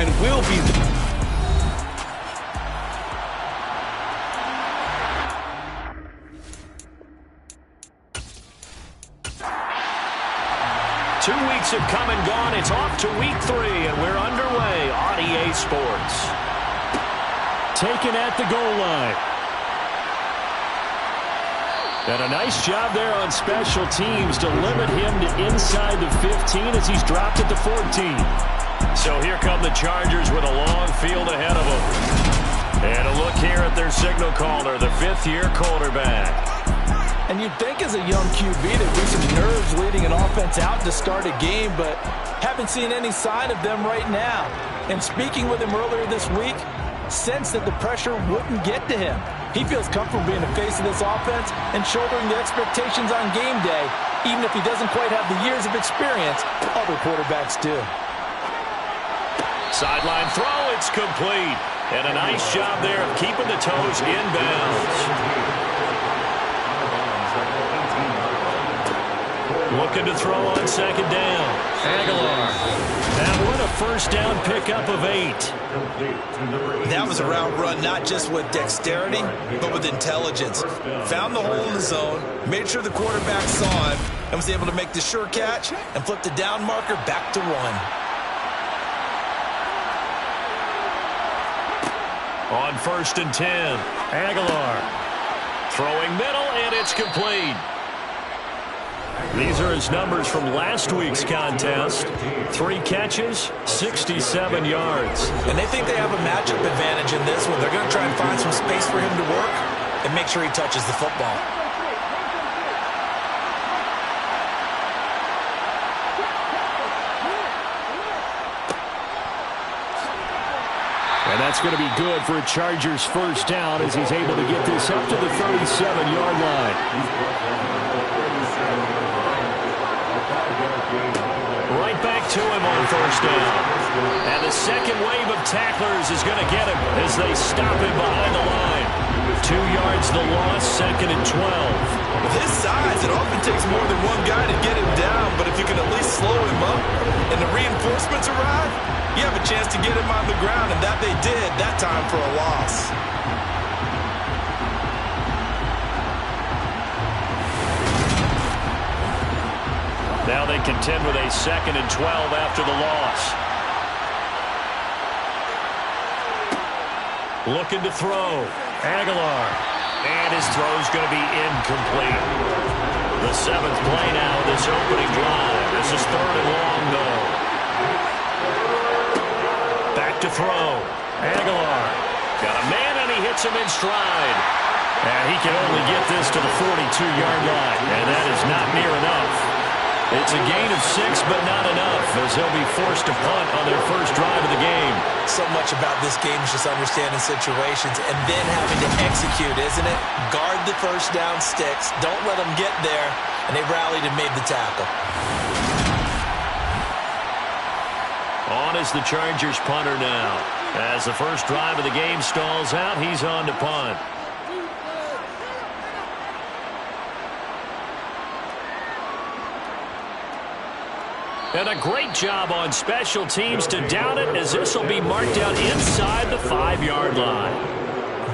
and will be... Two weeks have come and gone. It's off to week 3, and we're underway on EA Sports. Taken at the goal line. And a nice job there on special teams to limit him to inside the 15 as he's dropped it to 14. So here come the Chargers with a long field ahead of them. And a look here at their signal caller, the 5th-year quarterback. And you'd think as a young QB there'd be some nerves leading an offense out to start a game, but haven't seen any sign of them right now. And speaking with him earlier this week, sensed that the pressure wouldn't get to him. He feels comfortable being the face of this offense and shouldering the expectations on game day, even if he doesn't quite have the years of experience other quarterbacks do. Sideline throw, it's complete. And a nice job there of keeping the toes in bounds. Looking to throw on second down. Aguilar. That one a first down pickup of 8. That was a route run not just with dexterity, but with intelligence. Found the hole in the zone, made sure the quarterback saw him, and was able to make the sure catch and flip the down marker back to 1. On 1st and 10, Aguilar. Throwing middle, and it's complete. These are his numbers from last week's contest. 3 catches, 67 yards. And they think they have a matchup advantage in this one. They're going to try and find some space for him to work and make sure he touches the football. And that's going to be good for a Chargers first down as he's able to get this up to the 37-yard line. Right back to him on first down. And the second wave of tacklers is going to get him as they stop him behind the line. 2 yards the loss, 2nd and 12. With his size, it often takes more than one guy to get him down, but if you can at least slow him up and the reinforcements arrive, you have a chance to get him on the ground, and that they did that time for a loss. Now they contend with a 2nd and 12 after the loss. Looking to throw. Aguilar. And his throw's going to be incomplete. The 7th play now of this opening drive. This is 3rd and long, though. Back to throw. Aguilar. Got a man, and he hits him in stride. And he can only get this to the 42-yard line. And that is not near enough. It's a gain of 6, but not enough, as they'll be forced to punt on their first drive of the game. So much about this game is just understanding situations and then having to execute, isn't it? Guard the first down sticks. Don't let them get there. And they rallied and made the tackle. On is the Chargers punter now. As the first drive of the game stalls out, he's on to punt. And a great job on special teams to down it, as this will be marked out inside the 5-yard line.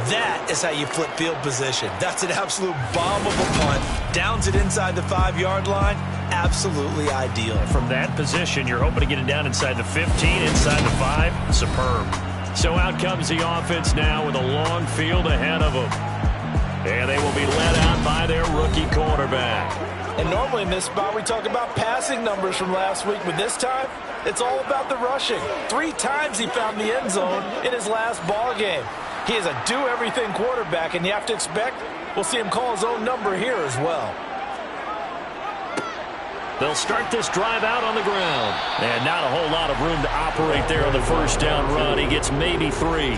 That is how you flip field position. That's an absolute bomb of a punt. Downs it inside the 5-yard line. Absolutely ideal. From that position, you're hoping to get it down inside the 15, inside the 5. Superb. So out comes the offense now with a long field ahead of them. And they will be led out by their rookie quarterback. And normally in this spot, we talk about passing numbers from last week, but this time, it's all about the rushing. 3 times he found the end zone in his last ball game. He is a do-everything quarterback, and you have to expect we'll see him call his own number here as well. They'll start this drive out on the ground. And not a whole lot of room to operate there on the first down run. He gets maybe 3.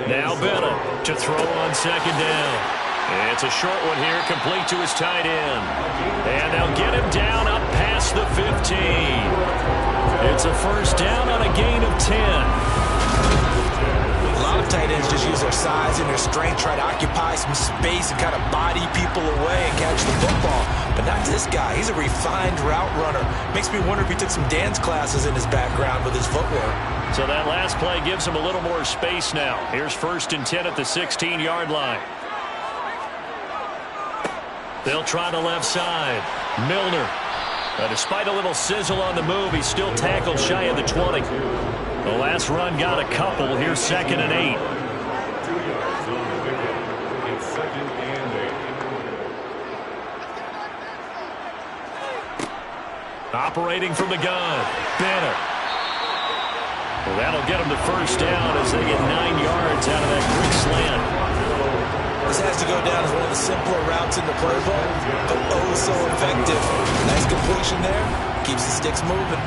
Now Benham to throw on second down. It's a short one here, complete to his tight end. And they'll get him down up past the 15. It's a first down on a gain of 10. A lot of tight ends just always use their size and their strength, try to occupy some space and kind of body people away and catch the football. But not this guy. He's a refined route runner. Makes me wonder if he took some dance classes in his background with his footwork. So that last play gives him a little more space now. Here's 1st and 10 at the 16-yard line. They'll try the left side. Milner. Despite a little sizzle on the move, he's still tackled shy of the 20. The last run got a couple. Here's 2nd and 8. Operating from the gun. Bennett. Well, that'll get him the 1st down as they get 9 yards out of that quick slant. This has to go down as one of the simpler routes in the playbook, but oh so effective. Nice completion there. Keeps the sticks moving.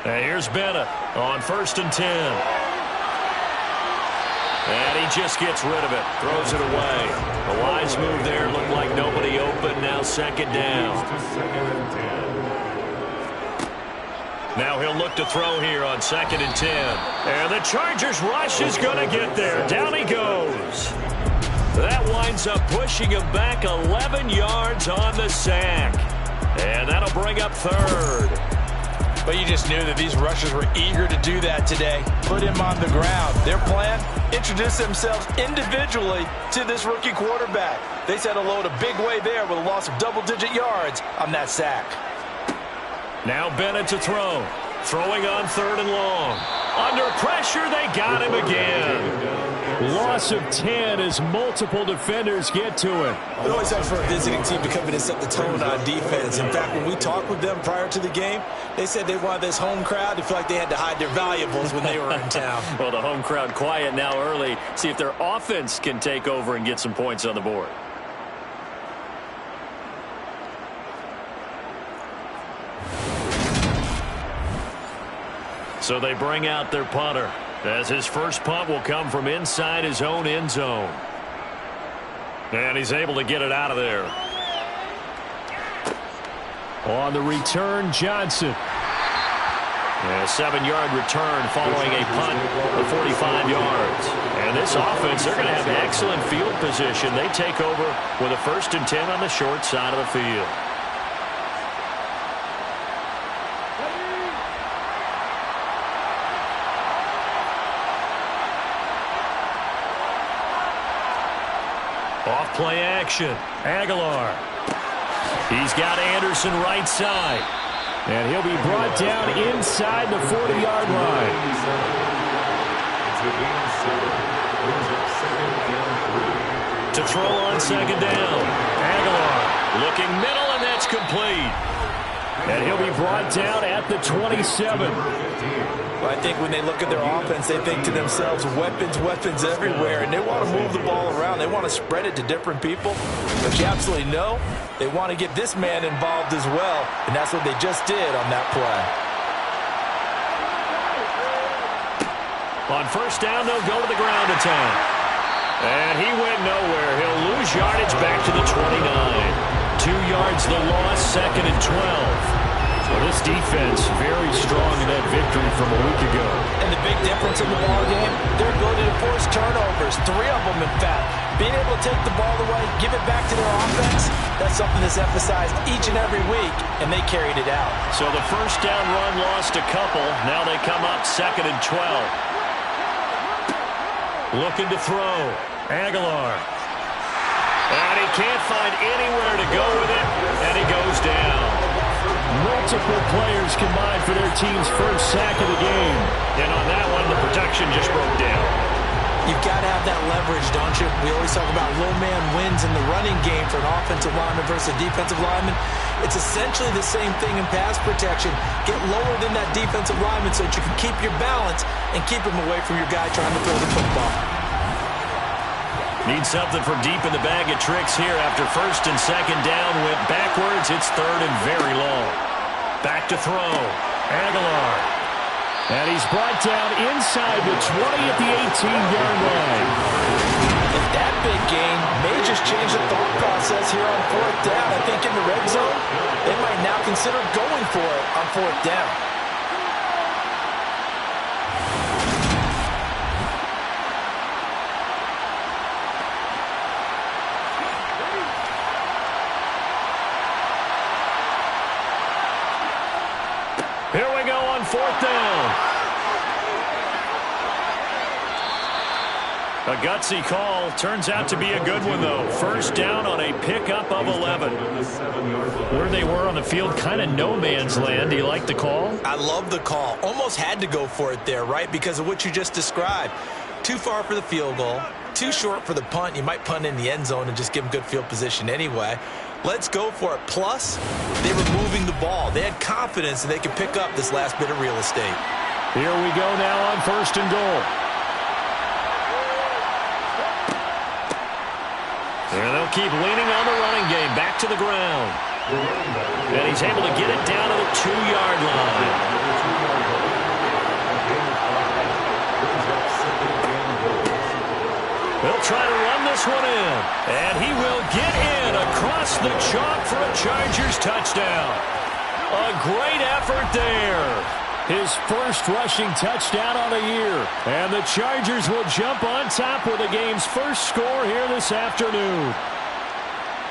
And here's Bennett on 1st and 10. And he just gets rid of it. Throws it away. A wise move there. Looked like nobody open. Now 2nd down. Now he'll look to throw here on 2nd and 10. And the Chargers rush is going to get there. Down he goes. That winds up pushing him back 11 yards on the sack. And that'll bring up 3rd. But you just knew that these rushers were eager to do that today. Put him on the ground. Their plan, introduce themselves individually to this rookie quarterback. They said hello to Big Way there with a loss of double-digit yards on that sack. Now Bennett to throw. Throwing on 3rd and long. Under pressure, they got him again. Loss of 10 as multiple defenders get to him. It always helps for a visiting team to come in and set the tone on defense. In fact, when we talked with them prior to the game, they said they wanted this home crowd to feel like they had to hide their valuables when they were in town. Well, the home crowd quiet now early. See if their offense can take over and get some points on the board. So they bring out their punter, as his first punt will come from inside his own end zone. And he's able to get it out of there. On the return, Johnson. And a 7-yard return following a punt of 45 yards. And this offense, they're going to have excellent field position. They take over with a 1st and 10 on the short side of the field. Off play action. Aguilar. He's got Anderson right side. And he'll be brought down inside the 40-yard line. To throw on 2nd down. Aguilar looking middle, and that's complete. And he'll be brought down at the 27. Well, I think when they look at their offense, they think to themselves, weapons, weapons everywhere, and they want to move the ball around. They want to spread it to different people. But you absolutely know they want to get this man involved as well, and that's what they just did on that play. On 1st down, they'll go to the ground attack. And he went nowhere. He'll lose yardage back to the 29. 2 yards the loss, 2nd and 12. Well, this defense very strong in that victory from a week ago. And the big difference in the ball game, their ability to force turnovers, 3 of them in fact. Being able to take the ball away, give it back to their offense, that's something that's emphasized each and every week, and they carried it out. So the 1st down run lost a couple. Now they come up 2nd and 12. Looking to throw. Aguilar. And he can't find anywhere to go with it, and he goes down. Multiple players combined for their team's first sack of the game. And on that one, the protection just broke down. You've got to have that leverage, don't you? We always talk about low man wins in the running game for an offensive lineman versus a defensive lineman. It's essentially the same thing in pass protection. Get lower than that defensive lineman so that you can keep your balance and keep him away from your guy trying to throw the football. Need something from deep in the bag of tricks here after 1st and 2nd down. Went backwards. It's 3rd and very long. Back to throw. Aguilar. And he's brought down inside the 20 at the 18-yard line. And that big gain may just change the thought process here on fourth down. I think in the red zone, they might now consider going for it on fourth down. Here we go on fourth down. A gutsy call. Turns out to be a good one, though. First down on a pickup of 11. Where they were on the field, kind of no man's land. Do you like the call? I love the call. Almost had to go for it there, right? Because of what you just described. Too far for the field goal. Too short for the punt. You might punt in the end zone and just give them good field position anyway. Let's go for it. Plus, they were moving the ball. They had confidence that they could pick up this last bit of real estate. Here we go now on first and goal. And they'll keep leaning on the running game. Back to the ground. And he's able to get it down to the 2-yard line. They'll try to run this one in. And he will get in across the chalk for a Chargers touchdown. A great effort there. His first rushing touchdown on the year. And the Chargers will jump on top with the game's first score here this afternoon.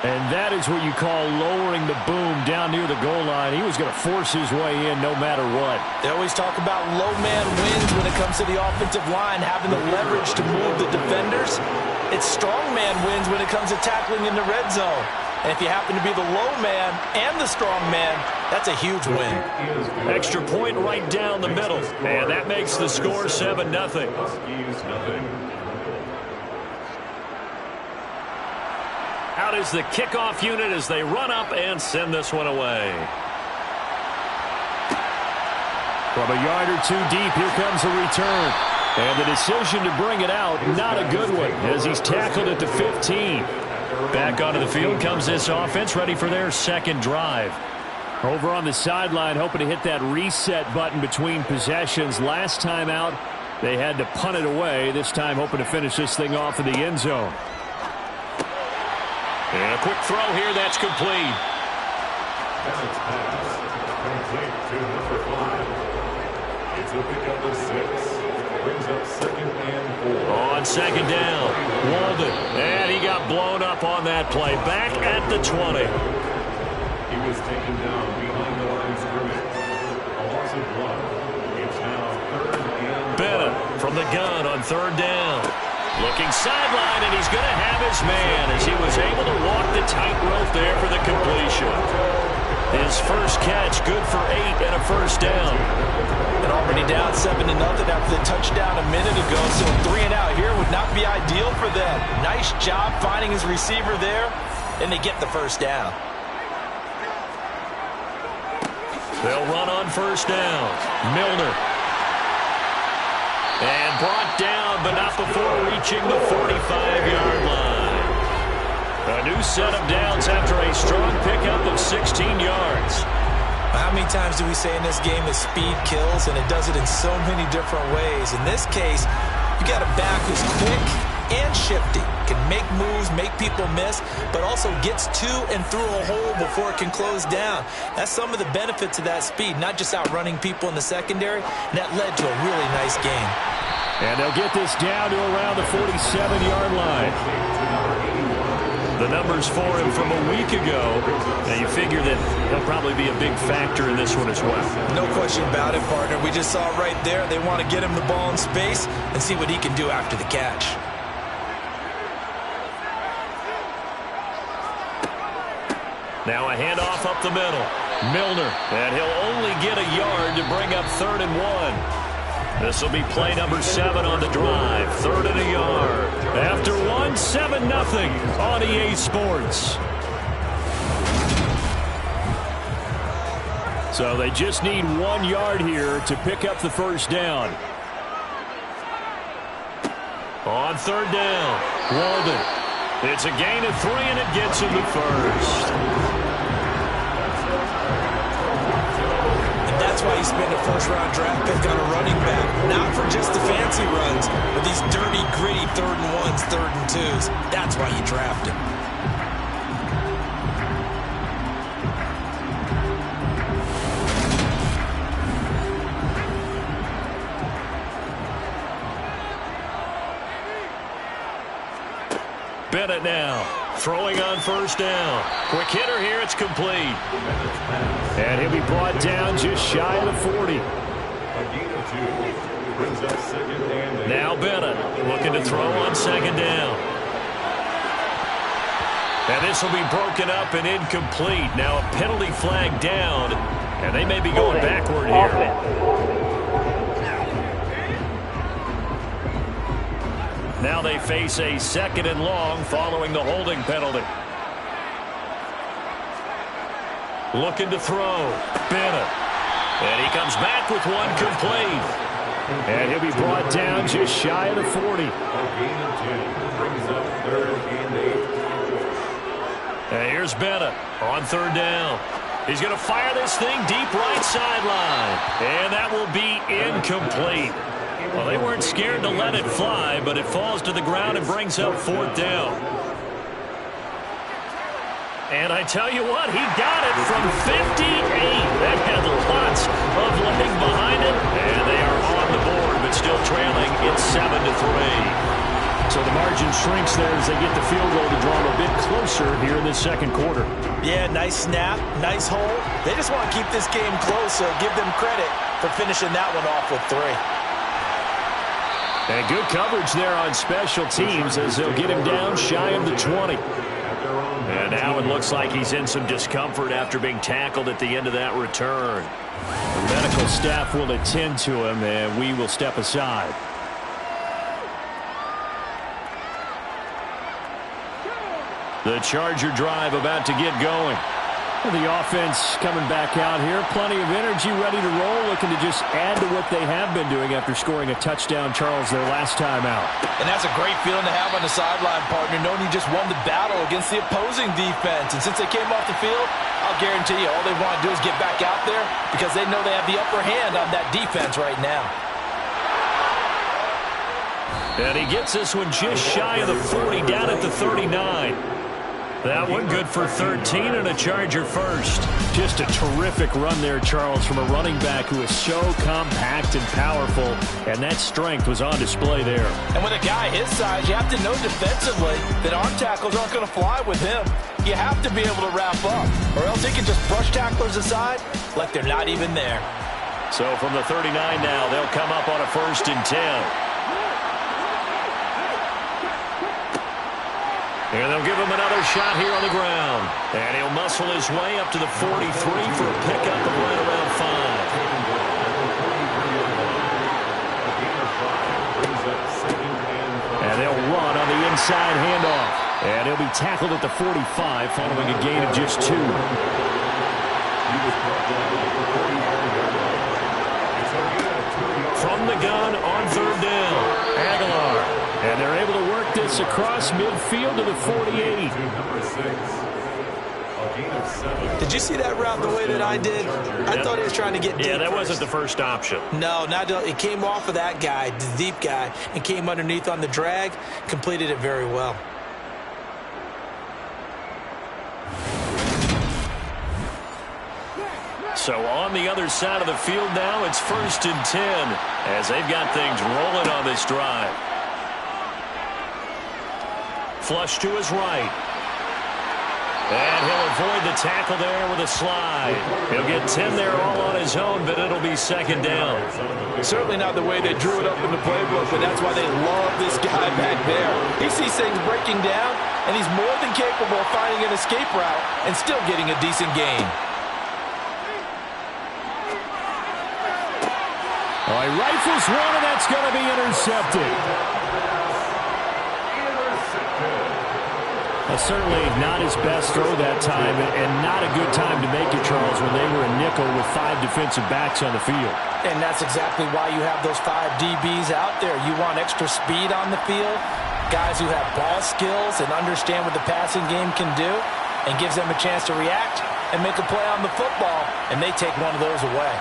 And that is what you call lowering the boom down near the goal line. He was going to force his way in no matter what. They always talk about low man wins when it comes to the offensive line, having the leverage to move the defenders. It's strong man wins when it comes to tackling in the red zone. And if you happen to be the low man and the strong man, that's a huge win. Extra point right down the middle. And that makes the score 7-0. Out is the kickoff unit as they run up and send this one away. From a yard or two deep, here comes a return. And the decision to bring it out, not a good one, as he's tackled at the 15. Back onto the field comes this offense, ready for their second drive. Over on the sideline, hoping to hit that reset button between possessions. Last time out, they had to punt it away. This time, hoping to finish this thing off in the end zone. And a quick throw here, that's complete. It's a pickup of 6. Brings up second and 4. On second down, Walden. And he got blown up on that play. Back at the 20. He was taken down behind the line of scrimmage. A loss of 1. It's now third and 4. Bennett from the gun on third down. Looking sideline, and he's going to have his man as he was able to walk the tightrope there for the completion. His first catch, good for 8 and a first down. And already down 7-0 after the touchdown a minute ago, so 3 and out here would not be ideal for them. Nice job finding his receiver there, and they get the first down. They'll run on first down. Milner. And brought down, but not before reaching the 45-yard line. A new set of downs after a strong pickup of 16 yards. How many times do we say in this game that speed kills, and it does it in so many different ways? In this case, you got a back who's quick and shifty, can make moves, make people miss, but also gets to and through a hole before it can close down. That's some of the benefits of that speed, not just outrunning people in the secondary, and that led to a really nice game. And they'll get this down to around the 47-yard line. The numbers for him from a week ago. Now you figure that he'll probably be a big factor in this one as well. No question about it, partner. We just saw right there. They want to get him the ball in space and see what he can do after the catch. Now a handoff up the middle. Milner. And he'll only get a yard to bring up 3rd and 1. This will be play number 7 on the drive. 3rd and a yard. After 1, 7-0 on EA Sports. So they just need 1 yard here to pick up the first down. On 3rd down, Walden. It's a gain of 3, and it gets him the first. That's That's why you spend a first-round draft pick on a running back. Not for just the fancy runs, but these dirty, gritty 3rd and 1s, 3rd and 2s. That's why you draft him. Bennett now, throwing on 1st down. Quick hitter here, it's complete. And he'll be brought down just shy of the 40. Now Bennett looking to throw on 2nd down. And this will be broken up and incomplete. Now a penalty flag down, and they may be going backward here. Now they face a 2nd and long following the holding penalty. Looking to throw. Bennett. And he comes back with one complete. And he'll be brought down just shy of the 40. And here's Bennett on 3rd down. He's going to fire this thing deep right sideline. And that will be incomplete. Well, they weren't scared to let it fly, but it falls to the ground and brings up 4th down. And I tell you what, he got it from 58. That had lots of leg behind it. And they are on the board, but still trailing. It's 7-3. So the margin shrinks there as they get the field goal to draw them a bit closer here in this 2nd quarter. Yeah, nice snap, nice hole. They just want to keep this game close, so give them credit for finishing that one off with 3. And good coverage there on special teams as they'll get him down shy of the 20. And now it looks like he's in some discomfort after being tackled at the end of that return. The medical staff will attend to him, and we will step aside. The Charger drive about to get going. The offense coming back out here. Plenty of energy, ready to roll, looking to just add to what they have been doing after scoring a touchdown, Charles, their last time out. And that's a great feeling to have on the sideline, partner, knowing you just won the battle against the opposing defense. And since they came off the field, I'll guarantee you all they want to do is get back out there because they know they have the upper hand on that defense right now. And he gets this one just shy of the 40, down at the 39. That one good for 13 and a Charger first. Just a terrific run there, Charles, from a running back who is so compact and powerful, and that strength was on display there. And with a guy his size, you have to know defensively that arm tackles aren't going to fly with him. You have to be able to wrap up, or else he can just brush tacklers aside like they're not even there. So from the 39 now, they'll come up on a 1st and 10. And they'll give him another shot here on the ground. And he'll muscle his way up to the 43 for a pickup of right around 5. And they'll run on the inside handoff. And he'll be tackled at the 45 following a gain of just 2. From the gun on 3rd down, Aguilar. And they're able to work this across midfield to the 48. Did you see that route the way that I did? I thought he was trying to get deep. Yeah, that first. wasn't the first option. No, it came off of that guy, the deep guy, and came underneath on the drag, completed it very well. So on the other side of the field now, it's 1st and 10 as they've got things rolling on this drive. Flush to his right. And he'll avoid the tackle there with a slide. He'll get 10 there all on his own, but it'll be 2nd down. Certainly not the way they drew it up in the playbook, but that's why they love this guy back there. He sees things breaking down, and he's more than capable of finding an escape route and still getting a decent gain. Oh, he rifles one, and that's going to be intercepted. Certainly not his best throw that time, and not a good time to make it, Charles, when they were a nickel with 5 defensive backs on the field. And that's exactly why you have those 5 DBs out there. You want extra speed on the field, guys who have ball skills and understand what the passing game can do, and gives them a chance to react and make a play on the football, and they take one of those away.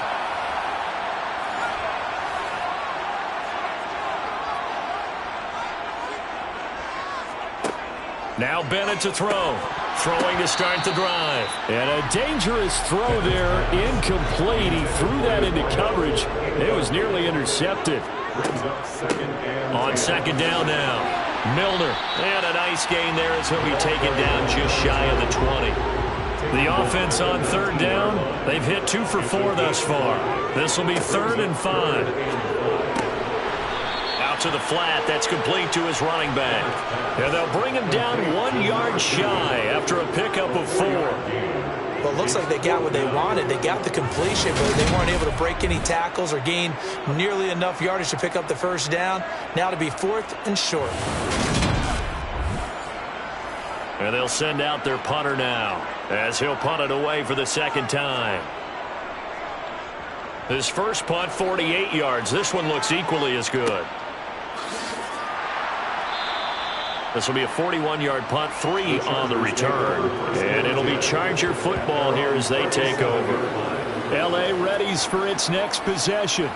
Now Bennett to throw. Throwing to start the drive. And a dangerous throw there. Incomplete. He threw that into coverage. It was nearly intercepted. On second down now. Milner. And a nice gain there as he'll be taken down just shy of the 20. The offense on third down. They've hit 2 for 4 thus far. This will be 3rd and 5. Out to the flat. That's complete to his running back. And they'll bring him down 1 yard shy after a pickup of 4. Well, it looks like they got what they wanted. They got the completion, but they weren't able to break any tackles or gain nearly enough yardage to pick up the first down. Now to be 4th and short. And they'll send out their punter now as he'll punt it away for the second time. His first punt, 48 yards. This one looks equally as good. This will be a 41-yard punt, 3 on the return. And it'll be Charger football here as they take over. L.A. readies for its next possession.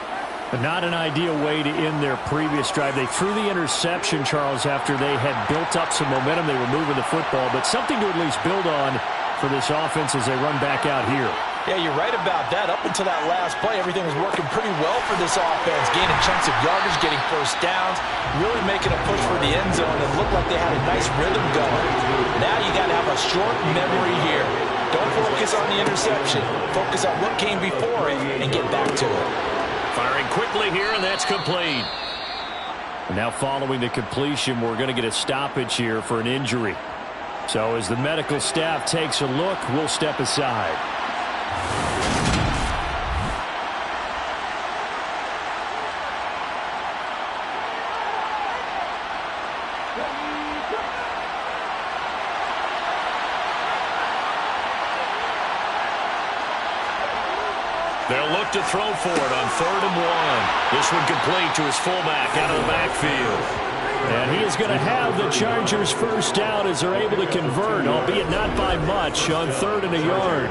But not an ideal way to end their previous drive. They threw the interception, Charles, after they had built up some momentum. They were moving the football, but something to at least build on for this offense as they run back out here. Yeah, you're right about that. Up until that last play, everything was working pretty well for this offense, gaining chunks of yardage, getting first downs, really making a push for the end zone, and looked like they had a nice rhythm going. Now you got to have a short memory here. Don't focus on the interception. Focus on what came before it and get back to it. Firing quickly here, and that's complete. Now following the completion, we're going to get a stoppage here for an injury. So as the medical staff takes a look, we'll step aside. They'll look to throw for it on 3rd and 1. This one complete to his fullback out of the backfield. And he is going to have the Chargers first down as they're able to convert, albeit not by much, on 3rd and a yard.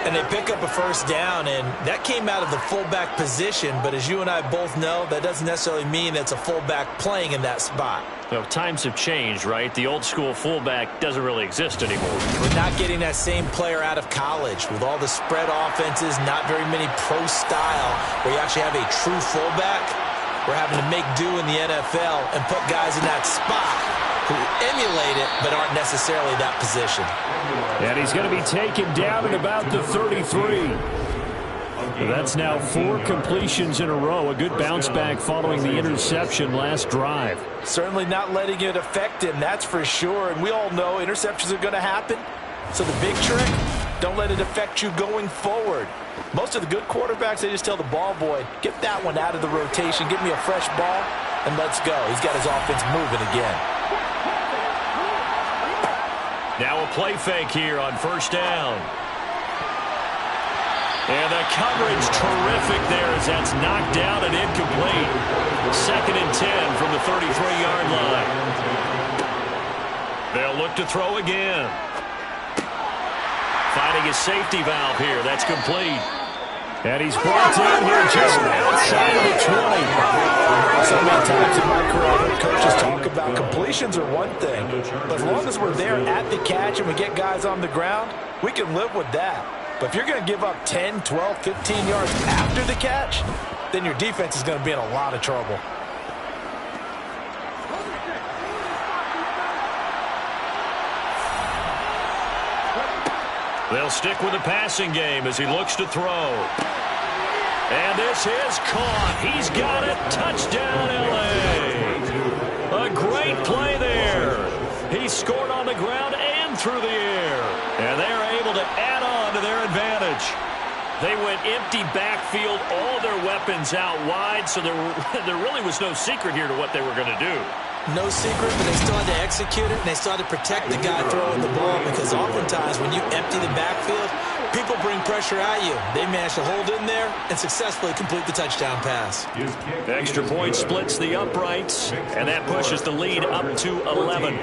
And they pick up a first down, and that came out of the fullback position. But as you and I both know, that doesn't necessarily mean it's a fullback playing in that spot. Well, times have changed, right? The old school fullback doesn't really exist anymore. We're not getting that same player out of college. With all the spread offenses, not very many pro style, where you actually have a true fullback. We're having to make do in the NFL and put guys in that spot who emulate it but aren't necessarily that position. And he's going to be taken down at about the 33. That's now 4 completions in a row. A good bounce back following the interception last drive. Certainly not letting it affect him, that's for sure. And we all know interceptions are going to happen. So the big trick, don't let it affect you going forward. Most of the good quarterbacks, they just tell the ball boy, get that one out of the rotation, give me a fresh ball, and let's go. He's got his offense moving again. Now a play fake here on first down. And the coverage terrific there as that's knocked down and incomplete. 2nd and 10 from the 33-yard line. They'll look to throw again. Finding his safety valve here. That's complete. And he's brought down here just outside of the 20. So many times in my career, I've heard coaches talk about completions are one thing. But as long as we're there at the catch and we get guys on the ground, we can live with that. But if you're going to give up 10, 12, 15 yards after the catch, then your defense is going to be in a lot of trouble. They'll stick with the passing game as he looks to throw. And this is caught. He's got it. Touchdown, L.A. A great play there. He scored on the ground and through the air. And they're able to add on to their advantage. They went empty backfield, all their weapons out wide, so there really was no secret here to what they were going to do. No secret, but they still had to execute it, and they still had to protect the guy throwing the ball, because oftentimes when you empty the backfield, people bring pressure at you. They managed to hold in there and successfully complete the touchdown pass. Extra point splits the uprights, and that pushes the lead up to 11.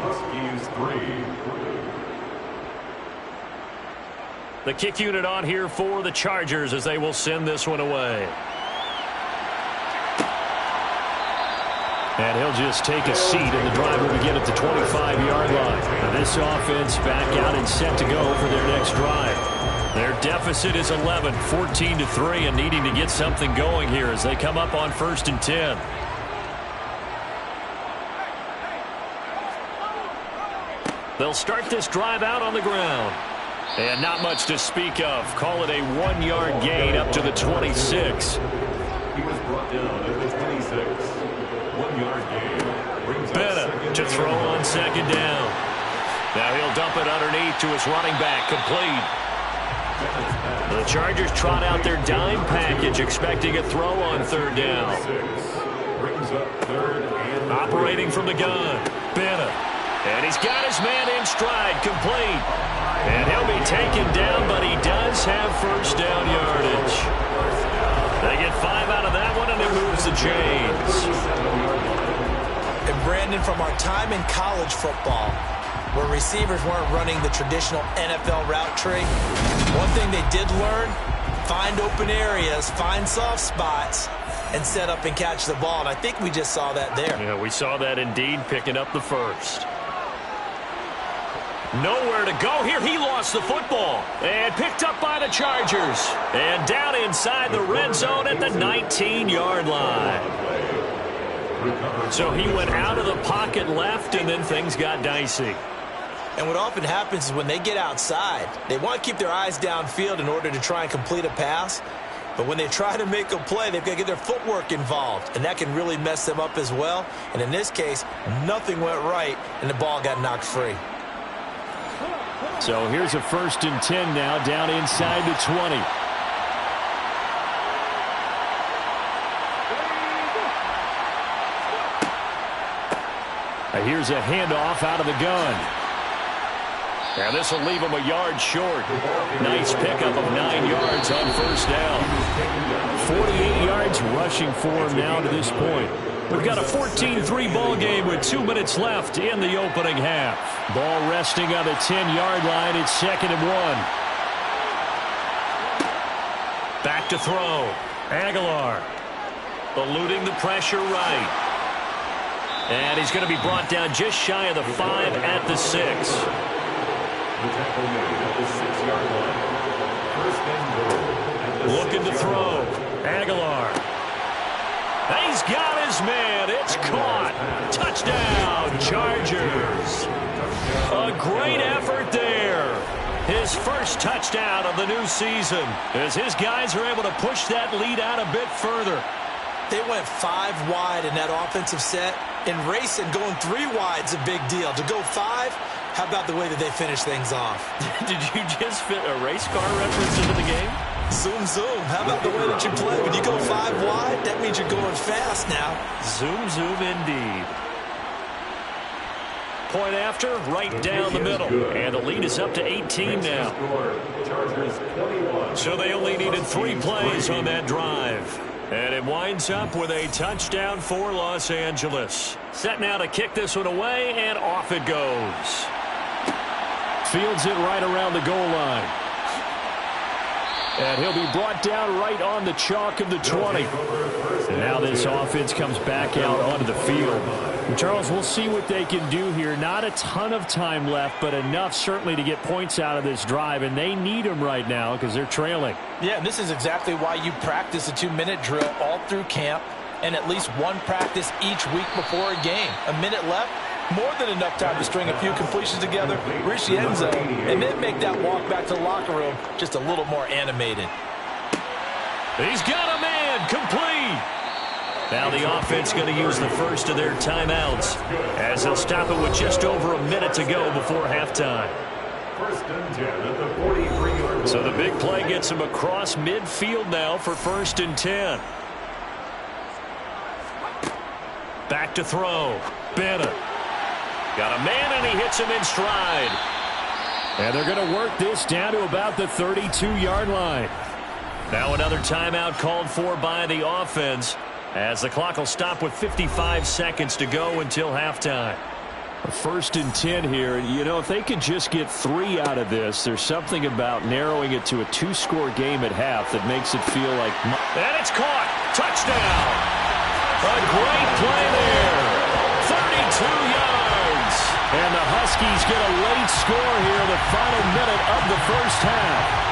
Huskies 3. The kick unit on here for the Chargers as they will send this one away. And he'll just take a seat, and the drive will begin at the 25-yard line. Now this offense back out and set to go for their next drive. Their deficit is 11, 14-3, and needing to get something going here as they come up on 1st and 10. They'll start this drive out on the ground. And not much to speak of. Call it a 1-yard gain up to the 26. He was brought down at the 26. 1-yard gain. Brings Bennett to throw on 2nd down. Now he'll dump it underneath to his running back, complete. The Chargers trot out their dime package, expecting a throw on 3rd down. Brings up 3rd and operating from the gun, Bennett. And he's got his man in stride, complete. And he'll be taken down, but he does have 1st down yardage. They get 5 out of that one, and it moves the chains. And Brandon, from our time in college football, where receivers weren't running the traditional NFL route tree, one thing they did learn, find open areas, find soft spots, and set up and catch the ball. And I think we just saw that there. Yeah, we saw that indeed, picking up the 1st. Nowhere to go here. He lost the football and picked up by the Chargers. And down inside the red zone at the 19-yard line. So he went out of the pocket left, and then things got dicey. And what often happens is when they get outside, they want to keep their eyes downfield in order to try and complete a pass. But when they try to make a play, they've got to get their footwork involved, and that can really mess them up as well. And in this case, nothing went right, and the ball got knocked free. So here's a 1st and 10 now, down inside the 20. Here's a handoff out of the gun. And this will leave him a yard short. Nice pickup of 9 yards on 1st down. 48 yards rushing for him now to this point. We've got a 14-3 ball game with 2 minutes left in the opening half. Ball resting on the 10-yard line. It's 2nd and 1. Back to throw. Aguilar eluding the pressure right. And he's going to be brought down just shy of the 5 at the 6. the tackle made at the 6-yard line. 1st and goal. Looking to throw. Aguilar. He's got his man. It's caught. Touchdown, Chargers. A great effort there. His first touchdown of the new season as his guys are able to push that lead out a bit further. They went 5 wide in that offensive set. In racing, going 3 wide's a big deal. To go 5, how about the way that they finish things off? Did you just fit a race car reference into the game? Zoom, zoom. How about the way that you play? When you go 5 wide, that means you're going fast now. Zoom, zoom indeed. Point after, right down the middle. And the lead is up to 18 now. So they only needed 3 plays on that drive. And it winds up with a touchdown for Los Angeles. Set now to kick this one away, and off it goes. Fields it right around the goal line. And he'll be brought down right on the chalk of the 20. And now this offense comes back out onto the field. And Charles, we'll see what they can do here. Not a ton of time left, but enough certainly to get points out of this drive. And they need them right now because they're trailing. Yeah, and this is exactly why you practice a 2-minute drill all through camp and at least 1 practice each week before a game. A minute left, more than enough time to string a few completions together, reach the end zone, and then make that walk back to the locker room just a little more animated. He's got a man, complete. Now the offense going to use the first of their timeouts as they'll stop it with just over a minute to go before halftime. 1st and 10 at the 43-yard line. So the big play gets him across midfield now for 1st and 10. Back to throw. Bennett. Got a man, and he hits him in stride. And they're going to work this down to about the 32-yard line. Now another timeout called for by the offense as the clock will stop with 55 seconds to go until halftime. 1st and 10 here. You know, if they could just get 3 out of this, there's something about narrowing it to a 2-score game at half that makes it feel like... And it's caught. Touchdown. A great play there. final minute of the first half.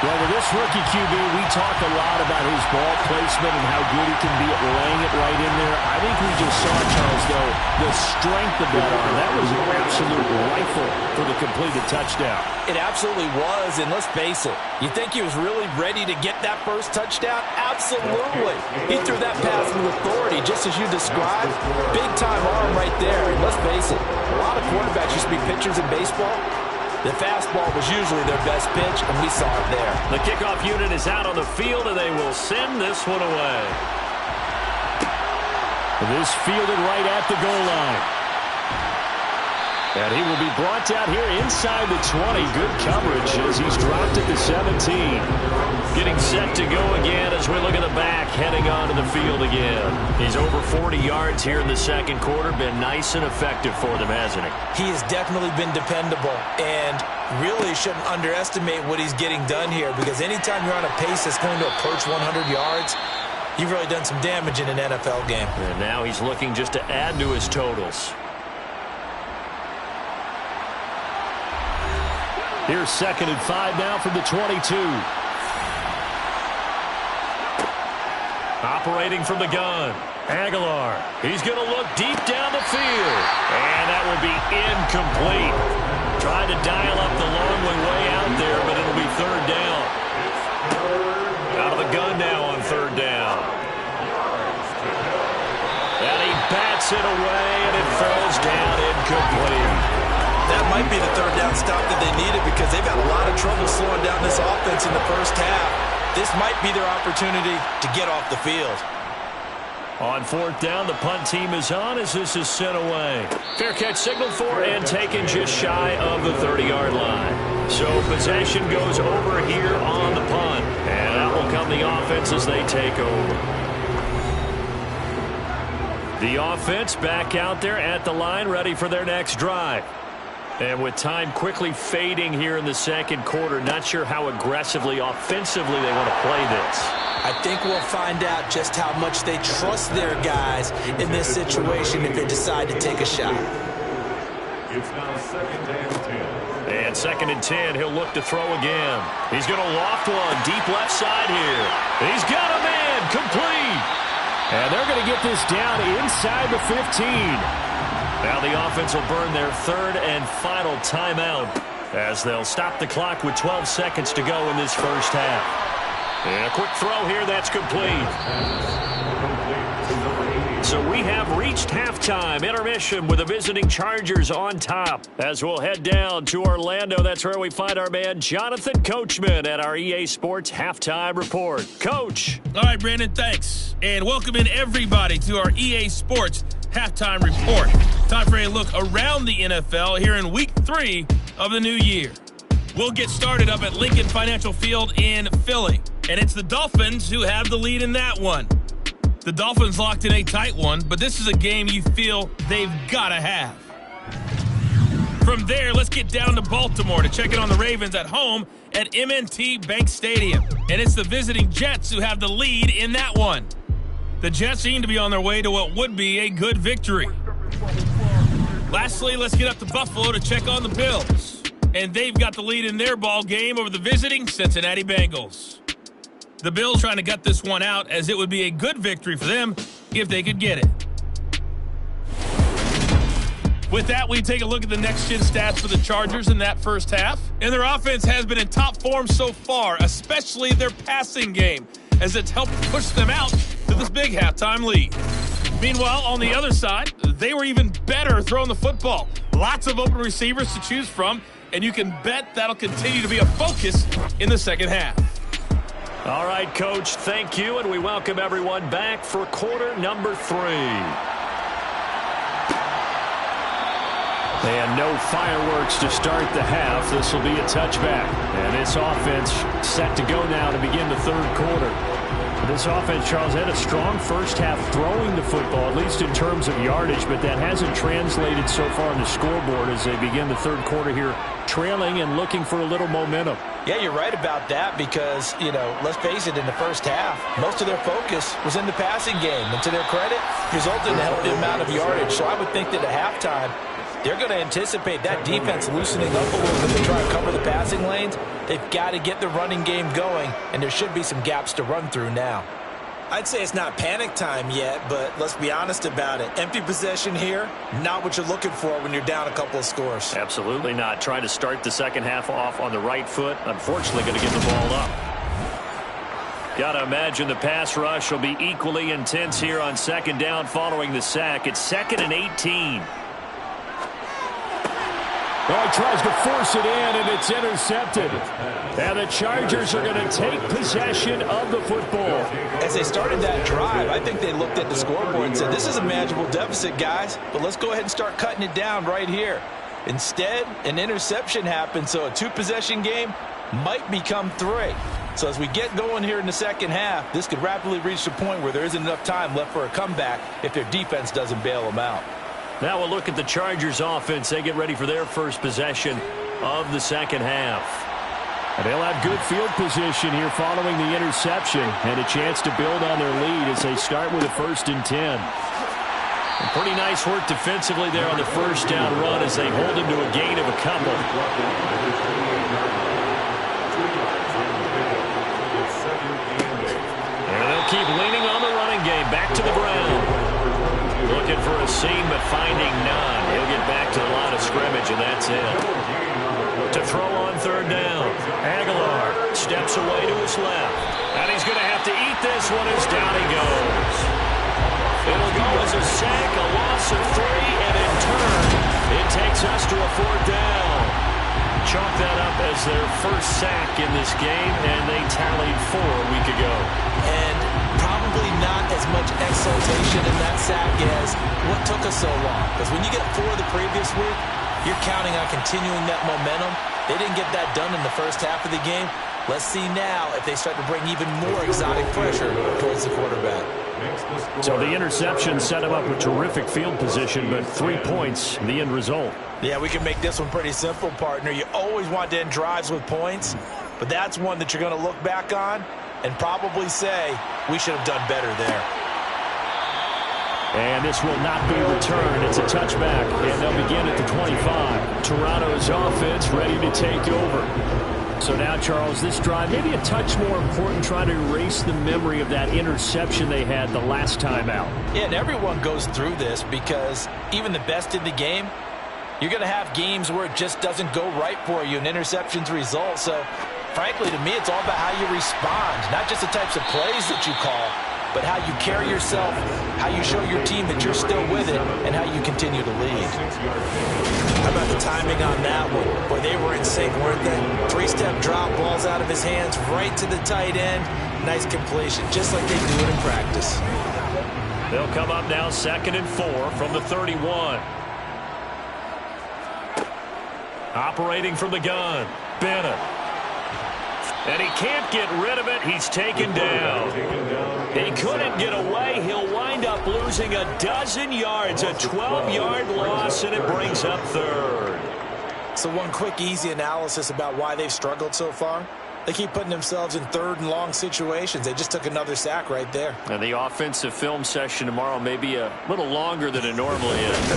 Well, with this rookie QB, we talk a lot about his ball placement and how good he can be at laying it right in there. I think we just saw, Charles, though, the strength of that arm. That was an absolute rifle for the completed touchdown. It absolutely was, and let's face it, you think he was really ready to get that first touchdown? Absolutely. He threw that pass with authority, just as you described. Big-time arm right there, and let's face it, a lot of quarterbacks used to be pitchers in baseball. The fastball was usually their best pitch, and we saw it there. The kickoff unit is out on the field, and they will send this one away. This fielded right at the goal line. And he will be brought down here inside the 20. Good coverage as he's dropped at the 17. Getting set to go again as we look at the back, heading onto the field again. He's over 40 yards here in the second quarter. Been nice and effective for them, hasn't he? He has definitely been dependable, and really shouldn't underestimate what he's getting done here, because anytime you're on a pace that's going to approach 100 yards, you've really done some damage in an NFL game. And now he's looking just to add to his totals. Here's 2nd and 5 now from the 22. Operating from the gun, Aguilar. He's going to look deep down the field. And that will be incomplete. Tried to dial up the long way out there, but it'll be 3rd down. Out of the gun now on 3rd down. And he bats it away, and it falls down incomplete. That might be the 3rd down stop that they needed, because they've had a lot of trouble slowing down this offense in the first half. This might be their opportunity to get off the field. On 4th down, the punt team is on as this is sent away. Fair catch signaled for and taken just shy of the 30-yard line. So possession goes over here on the punt. And out will come the offense as they take over. The offense back out there at the line, ready for their next drive. And with time quickly fading here in the second quarter, not sure how aggressively, offensively they want to play this. I think we'll find out just how much they trust their guys in this situation if they decide to take a shot. It's now 2nd and 10. And 2nd and 10, he'll look to throw again. He's going to loft one deep left side here. He's got a man, complete. And they're going to get this down inside the 15. Now the offense will burn their 3rd and final timeout as they'll stop the clock with 12 seconds to go in this first half. And a quick throw here, that's complete. So we have reached halftime, intermission with the visiting Chargers on top. As we'll head down to Orlando, that's where we find our man Jonathan Coachman at our EA Sports Halftime Report. Coach. All right, Brandon, thanks. And welcome in everybody to our EA Sports Halftime Report. Time for a look around the NFL here in Week 3 of the new year. We'll get started up at Lincoln Financial Field in Philly. And it's the Dolphins who have the lead in that one. The Dolphins locked in a tight one, but this is a game you feel they've got to have. From there, let's get down to Baltimore to check in on the Ravens at home at M&T Bank Stadium. And it's the visiting Jets who have the lead in that one. The Jets seem to be on their way to what would be a good victory. Lastly, let's get up to Buffalo to check on the Bills. And they've got the lead in their ball game over the visiting Cincinnati Bengals. The Bills trying to gut this one out, as it would be a good victory for them if they could get it. With that, we take a look at the next-gen stats for the Chargers in that first half. And their offense has been in top form so far, especially their passing game, as it's helped push them out to this big halftime lead. Meanwhile, on the other side, they were even better throwing the football. Lots of open receivers to choose from, and you can bet that'll continue to be a focus in the second half. All right, Coach, thank you, and we welcome everyone back for quarter number 3. And no fireworks to start the half. This will be a touchback. And this offense set to go now to begin the third quarter. This offense, Charles, had a strong first half throwing the football, at least in terms of yardage, but that hasn't translated so far on the scoreboard as they begin the third quarter here, trailing and looking for a little momentum. Yeah, you're right about that because, let's face it, in the first half, most of their focus was in the passing game. And to their credit, resulted in a healthy amount of yardage. So I would think that at halftime, They're going to anticipate that defense loosening up a little bit to try and cover the passing lanes. They've got to get the running game going, and there should be some gaps to run through now. I'd say it's not panic time yet, but let's be honest about it. Empty possession here, not what you're looking for when you're down a couple of scores. Absolutely not. Trying to start the second half off on the right foot. Unfortunately, going to give the ball up. Got to imagine the pass rush will be equally intense here on second down following the sack. It's 2nd and 18. Well, he tries to force it in, and it's intercepted. And the Chargers are going to take possession of the football. As they started that drive, I think they looked at the scoreboard and said, this is a manageable deficit, guys, but let's go ahead and start cutting it down right here. Instead, an interception happened, so a 2-possession game might become 3. So as we get going here in the second half, this could rapidly reach the point where there isn't enough time left for a comeback if their defense doesn't bail them out. Now we'll look at the Chargers offense. They get ready for their first possession of the second half. And they'll have good field position here following the interception and a chance to build on their lead as they start with a 1st and 10. And pretty nice work defensively there on the first down run as they hold him to a gain of a couple. And they'll keep leaning on the running game. Back to the ground. Looking for a seam, but finding none. He'll get back to the line of scrimmage, and that's it. To throw on 3rd down. Aguilar steps away to his left. And he's going to have to eat this one as down he goes. It'll go as a sack, a loss of 3, and in turn, it takes us to a 4th down. Chalk that up as their first sack in this game, and they tallied 4 a week ago. And probably not as much exultation in that sack as what took us so long. Because when you get 4 the previous week, you're counting on continuing that momentum. They didn't get that done in the first half of the game. Let's see now if they start to bring even more exotic pressure towards the quarterback. So the interception set him up with terrific field position, but 3 points, the end result. Yeah, we can make this one pretty simple, partner. You always want to end drives with points, but that's one that you're going to look back on and probably say, we should have done better there. And this will not be returned. It's a touchback, and they'll begin at the 25. Toronto's offense ready to take over. So now, Charles, this drive maybe a touch more important, trying to erase the memory of that interception they had the last time out. Yeah, and everyone goes through this because even the best in the game, you're going to have games where it just doesn't go right for you, and interceptions result. So, frankly, to me, it's all about how you respond, not just the types of plays that you call, but how you carry yourself, how you show your team that you're still with it, and how you continue to lead. How about the timing on that one? Boy, they were in sync, weren't they? 3-step drop, balls out of his hands, right to the tight end. Nice completion, just like they do it in practice. They'll come up now 2nd and 4 from the 31. Operating from the gun, Bennett. And he can't get rid of it. He's taken down. He couldn't get away. He'll wind up losing a dozen yards, a 12-yard loss, and it brings up 3rd. So one quick, easy analysis about why they've struggled so far. They keep putting themselves in 3rd and long situations. They just took another sack right there. And the offensive film session tomorrow may be a little longer than it normally is.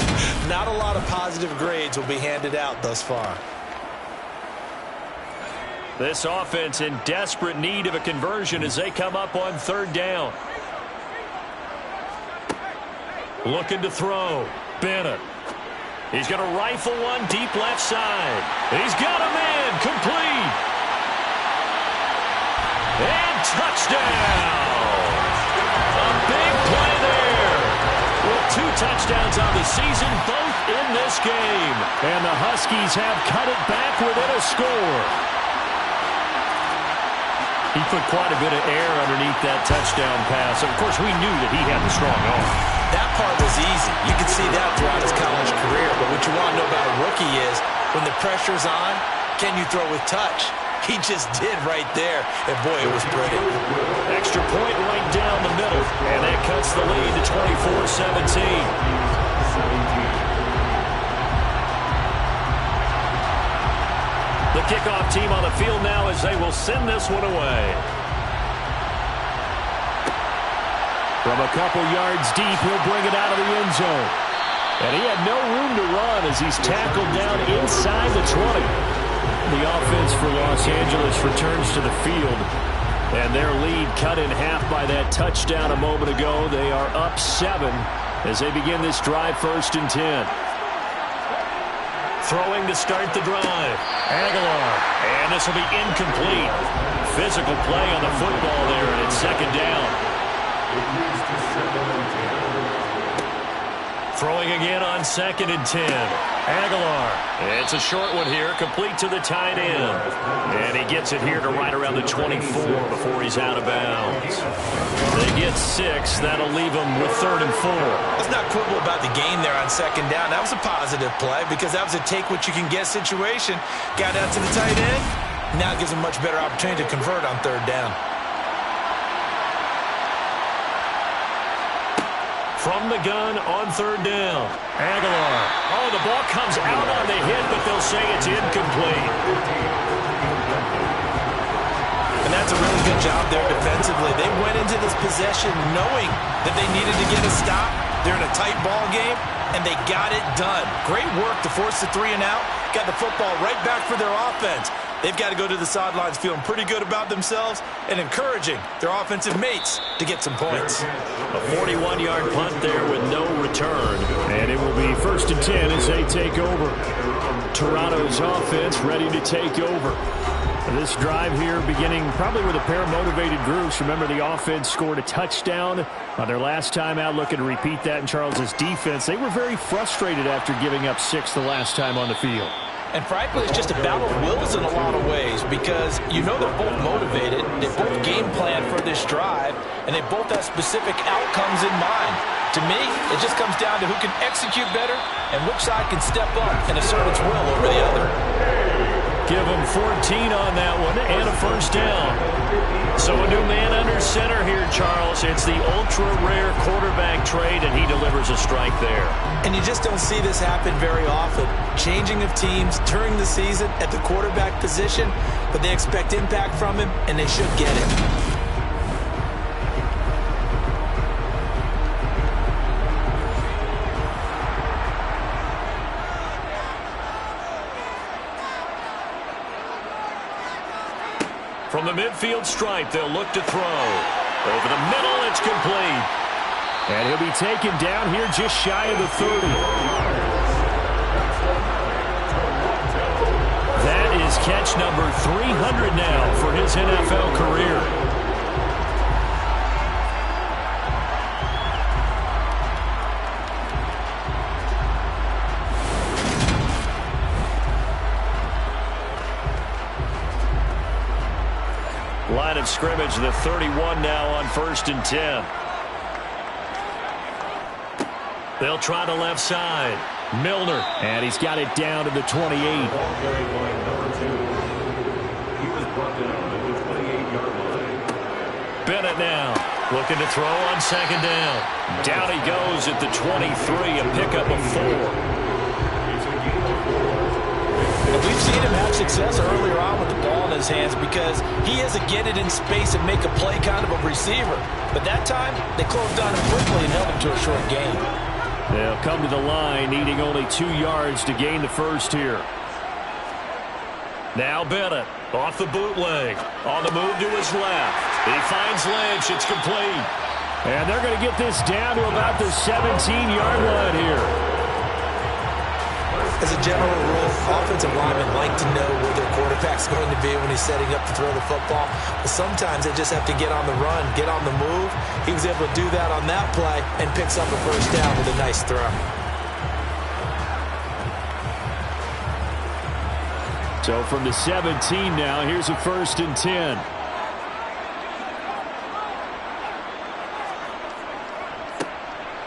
Not a lot of positive grades will be handed out thus far. This offense in desperate need of a conversion as they come up on 3rd down. Looking to throw. Bennett. He's going to rifle one deep left side. He's got a man. Complete. And touchdown. A big play there. With 2 touchdowns on the season, both in this game. And the Huskies have cut it back within a score. He put quite a bit of air underneath that touchdown pass. Of course, we knew that he had the strong arm. That part was easy. You can see that throughout his college career. But what you want to know about a rookie is when the pressure's on, can you throw with touch? He just did right there. And, boy, it was pretty. Extra point right down the middle. And that cuts the lead to 24-17. The kickoff team on the field now as they will send this one away. From a couple yards deep, he'll bring it out of the end zone. And he had no room to run as he's tackled down inside the 20. The offense for Los Angeles returns to the field. And their lead cut in half by that touchdown a moment ago. They are up 7 as they begin this drive, 1st and 10. Throwing to start the drive. Aguilar. And this will be incomplete. Physical play on the football there, and it's 2nd down. It moves to 2nd and 10. Throwing again on 2nd and 10. Aguilar. It's a short one here, complete to the tight end. And he gets it here to right around the 24 before he's out of bounds. They get 6. That'll leave them with 3rd and 4. Let's not quibble about the gain there on 2nd down. That was a positive play because that was a take-what-you-can-get situation. Got out to the tight end. Now gives him a much better opportunity to convert on 3rd down. From the gun on 3rd down. Aguilar. Oh, the ball comes out on the hit, but they'll say it's incomplete. And that's a really good job there defensively. They went into this possession knowing that they needed to get a stop. They're in a tight ball game, and they got it done. Great work to force the 3 and out. Got the football right back for their offense. They've got to go to the sidelines feeling pretty good about themselves and encouraging their offensive mates to get some points. A 41-yard punt there with no return. And it will be 1st and 10 as they take over. Toronto's offense ready to take over. This drive here beginning probably with a pair of motivated groups. Remember, the offense scored a touchdown on their last time out, looking to repeat that in Charles' defense. They were very frustrated after giving up 6 the last time on the field. And frankly, it's just a battle of wills in a lot of ways because you know they're both motivated, they both game plan for this drive, and they both have specific outcomes in mind. To me, it just comes down to who can execute better and which side can step up and assert its will over the other. Give him 14 on that one and a 1st down. So a new man under center here, Charles. It's the ultra-rare quarterback trade, and he delivers a strike there. And you just don't see this happen very often. Changing of teams during the season at the quarterback position, but they expect impact from him, and they should get it. From the midfield stripe, they'll look to throw. Over the middle, it's complete. And he'll be taken down here just shy of the 30. That is catch number 300 now for his NFL career. Line of scrimmage, the 31 now on 1st and 10. They'll try the left side. Milner, and he's got it down to the 28. He was brought down at the 28-yard line. Bennett now looking to throw on 2nd down. Down he goes at the 23, a pickup of 4. And we've seen him have success earlier on with the ball in his hands because he is a get it in space and make a play kind of a receiver. But that time, they closed on him quickly and held him to a short gain. They'll come to the line, needing only 2 yards to gain the 1st here. Now Bennett off the bootleg. On the move to his left. He finds Lynch. It's complete. And they're going to get this down to about the 17-yard line here. As a general rule, offensive linemen like to know where their quarterback's going to be when he's setting up to throw the football. But sometimes they just have to get on the run, get on the move. He was able to do that on that play and picks up a 1st down with a nice throw. So from the 17 now, here's a 1st and 10.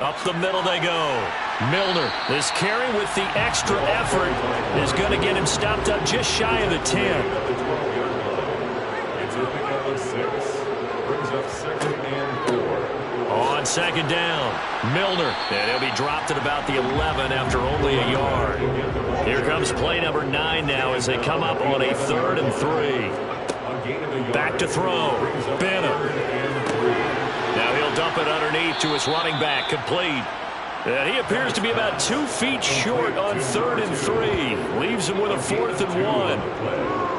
Up the middle they go. Milner, this carry with the extra effort is going to get him stopped up just shy of the 10. It's a pickup of 6. Brings up 2nd and 4. On 2nd down, Milner. And he'll be dropped at about the 11 after only a yard. Here comes play number 9 now as they come up on a 3rd and 3. Back to throw. Bennett. Now he'll dump it underneath to his running back. Complete. And he appears to be about 2 feet short on 3rd and 3. Leaves him with a 4th and 1.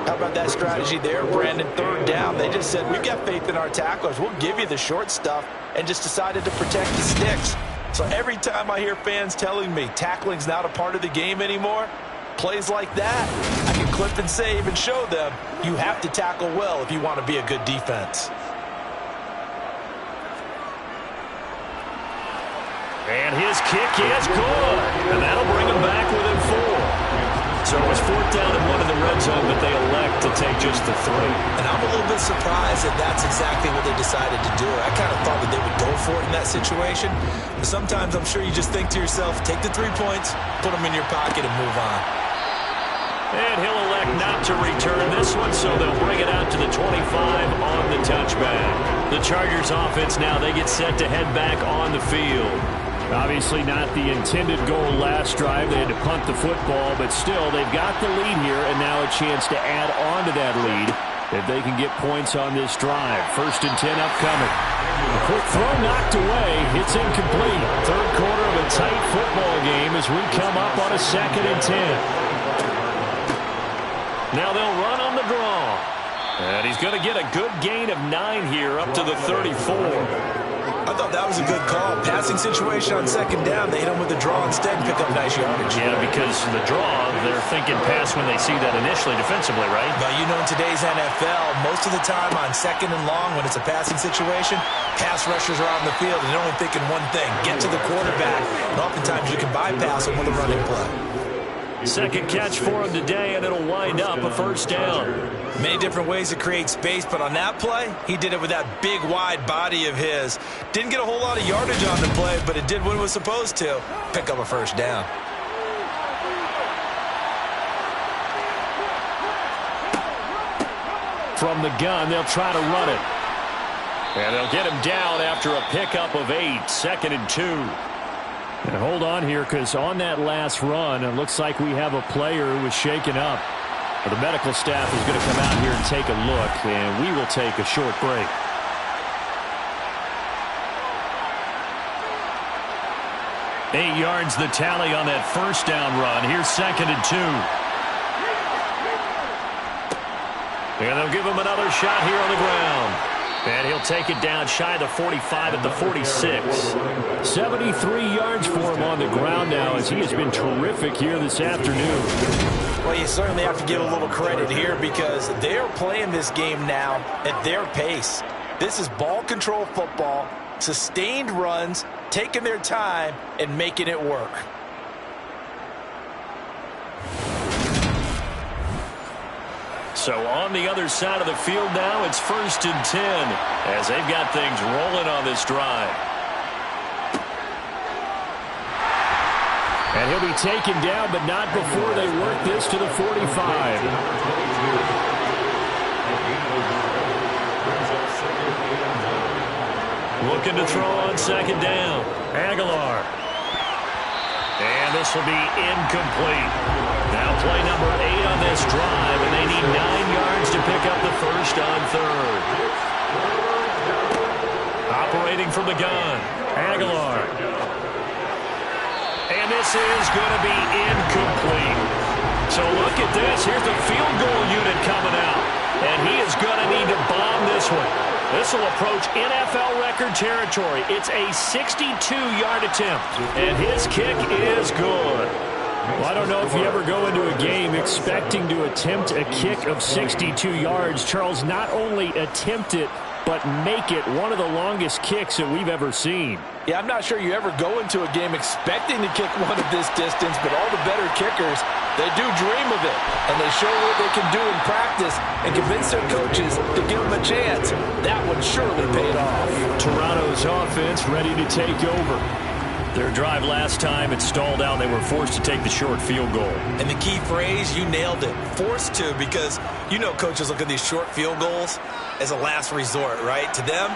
How about that strategy there, Brandon? 3rd down. They just said, we've got faith in our tacklers. We'll give you the short stuff, and just decided to protect the sticks. So every time I hear fans telling me tackling's not a part of the game anymore, plays like that, I can clip and save and show them you have to tackle well if you want to be a good defense. And his kick is good. And that'll bring him back within 4. So it's 4th down and 1 in the red zone, but they elect to take just the 3. And I'm a little bit surprised that that's exactly what they decided to do. I kind of thought that they would go for it in that situation. But sometimes I'm sure you just think to yourself, take the 3 points, put them in your pocket, and move on. And he'll elect not to return this one, so they'll bring it out to the 25 on the touchback. The Chargers offense now, they get set to head back on the field. Obviously not the intended goal last drive. They had to punt the football, but still they've got the lead here, and now a chance to add on to that lead if they can get points on this drive. 1st and 10 upcoming. A quick throw knocked away. It's incomplete. 3rd quarter of a tight football game as we come up on a 2nd and 10. Now they'll run on the draw. And he's going to get a good gain of 9 here up to the 34. I thought that was a good call. Passing situation on 2nd down. They hit him with a draw instead and pick up nice yardage. Yeah, because the draw, they're thinking pass when they see that initially defensively, right? But you know, in today's NFL, most of the time on 2nd and long, when it's a passing situation, pass rushers are out in the field and they're only thinking one thing, get to the quarterback. And oftentimes you can bypass them with a running play. 2nd catch for him today, and it'll wind up a 1st down. Many different ways to create space, but on that play, he did it with that big, wide body of his. Didn't get a whole lot of yardage on the play, but it did what it was supposed to, pick up a 1st down. From the gun, they'll try to run it. And they'll get him down after a pickup of 8, 2nd and 2. And hold on here, because on that last run, it looks like we have a player who was shaken up. The medical staff is going to come out here and take a look, and we will take a short break. Eight yards the tally on that 1st down run. Here's 2nd and 2. And they'll give him another shot here on the ground. And he'll take it down shy of the 45 at the 46. 73 yards for him on the ground now, as he has been terrific here this afternoon. Well, you certainly have to give a little credit here because they're playing this game now at their pace. This is ball control football, sustained runs, taking their time, and making it work. So on the other side of the field now, it's 1st and 10 as they've got things rolling on this drive. And he'll be taken down, but not before they work this to the 45. Looking to throw on 2nd down. Aguilar. And this will be incomplete. Now play number 8 on this drive, and they need 9 yards to pick up the 1st on 3rd. Operating from the gun, Aguilar. And this is going to be incomplete. So look at this. Here's the field goal unit coming out. And he is going to need to bomb this one. This will approach NFL record territory. It's a 62-yard attempt. And his kick is good. Well, I don't know if you ever go into a game expecting to attempt a kick of 62 yards. Charles, not only attempt it, but make it one of the longest kicks that we've ever seen. Yeah, I'm not sure you ever go into a game expecting to kick one of this distance, but all the better kickers, they do dream of it, and they show what they can do in practice and convince their coaches to give them a chance. That one surely paid off. Toronto's offense ready to take over. Their drive last time, it stalled out. They were forced to take the short field goal. And the key phrase, you nailed it, forced to, because you know coaches look at these short field goals as a last resort, right? To them,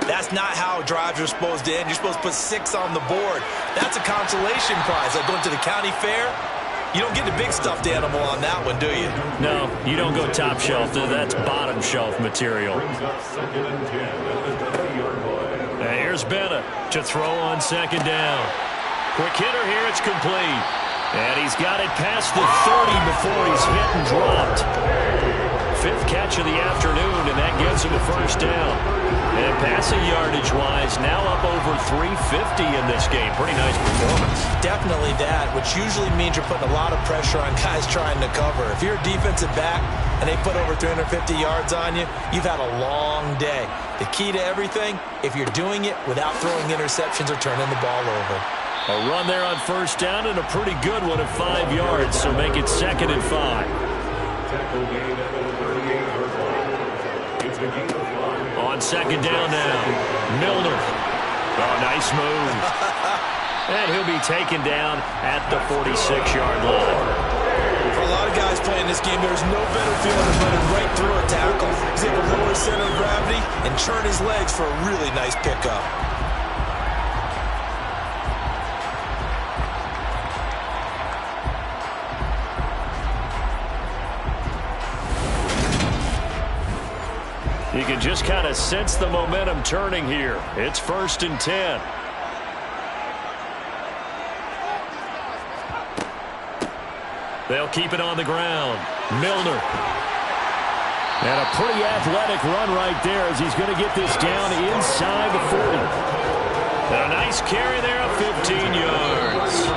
that's not how drives are supposed to end. You're supposed to put 6 on the board. That's a consolation prize. Like going to the county fair, you don't get the big stuffed animal on that one, do you? No, you don't go top shelf. That's bottom shelf material. And here's Bennett to throw on 2nd down. Quick hitter here. It's complete. And he's got it past the 30 before he's hit and dropped. 5th catch of the afternoon, and that gives him a first down. And passing yardage-wise, now up over 350 in this game. Pretty nice performance. Definitely that, which usually means you're putting a lot of pressure on guys trying to cover. If you're a defensive back and they put over 350 yards on you, you've had a long day. The key to everything, if you're doing it without throwing interceptions or turning the ball over. A run there on first down and a pretty good one at 5 yards, so make it 2nd and 5. Tackle gain at the 38-yard line. It's a gain of 5. On 2nd down now, Milner. Oh, nice move. And he'll be taken down at the 46-yard line. For a lot of guys playing this game, there's no better feeling than running right through a tackle. He's able to lower his center of gravity and churn his legs for a really nice pickup. You can just kind of sense the momentum turning here. It's 1st and 10. They'll keep it on the ground. Milner. And a pretty athletic run right there as he's going to get this down inside the 40. And a nice carry there of 15 yards.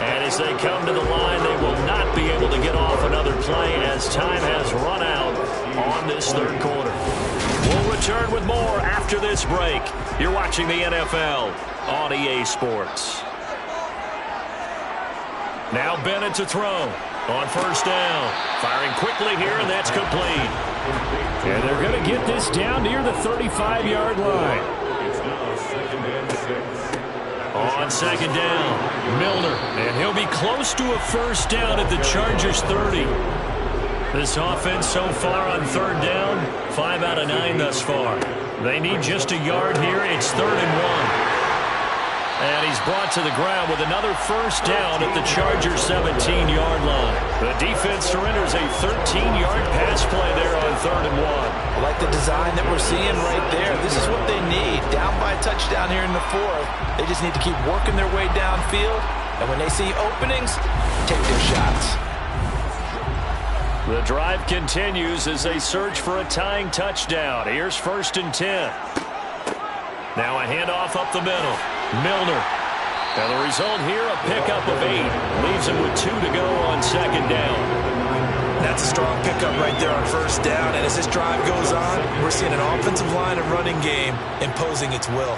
And as they come to the line, they will not be able to get off another play as time has run out on this 3rd quarter. We'll return with more after this break. You're watching the NFL on EA Sports. Now Bennett to throw on first down. Firing quickly here, and that's complete. And they're going to get this down near the 35-yard line. It's now 2nd and 6. On 2nd down, Milner, and he'll be close to a first down at the Chargers' 30. This offense so far on 3rd down, 5 out of 9 thus far. They need just a yard here. It's 3rd and 1. And he's brought to the ground with another first down at the Chargers' 17-yard line. The defense surrenders a 13-yard pass play there on 3rd and 1. I like the design that we're seeing right there. This is what they need. Down by a touchdown here in the 4th. They just need to keep working their way downfield. And when they see openings, take their shots. The drive continues as they search for a tying touchdown. Here's 1st and 10. Now a handoff up the middle. Milner. And the result here, a pickup of 8. Leaves him with 2 to go on 2nd down. That's a strong pickup right there on first down. And as this drive goes on, we're seeing an offensive line and running game imposing its will.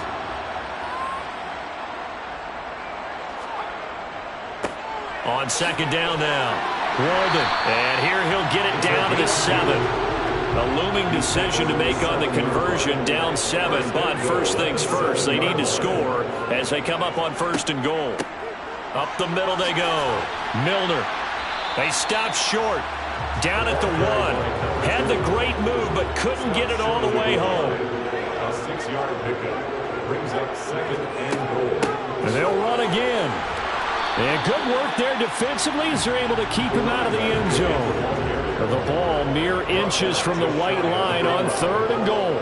On 2nd down now, Walden. And here he'll get it down to the 7. A looming decision to make on the conversion, down 7. But first things first, they need to score as they come up on 1st and goal. Up the middle they go. Milner. They stop short. Down at the 1. Had the great move, but couldn't get it all the way home. A 6-yard pickup brings up 2nd and goal. And they'll run again. And good work there defensively as they're able to keep him out of the end zone. The ball mere inches from the white line on 3rd and goal.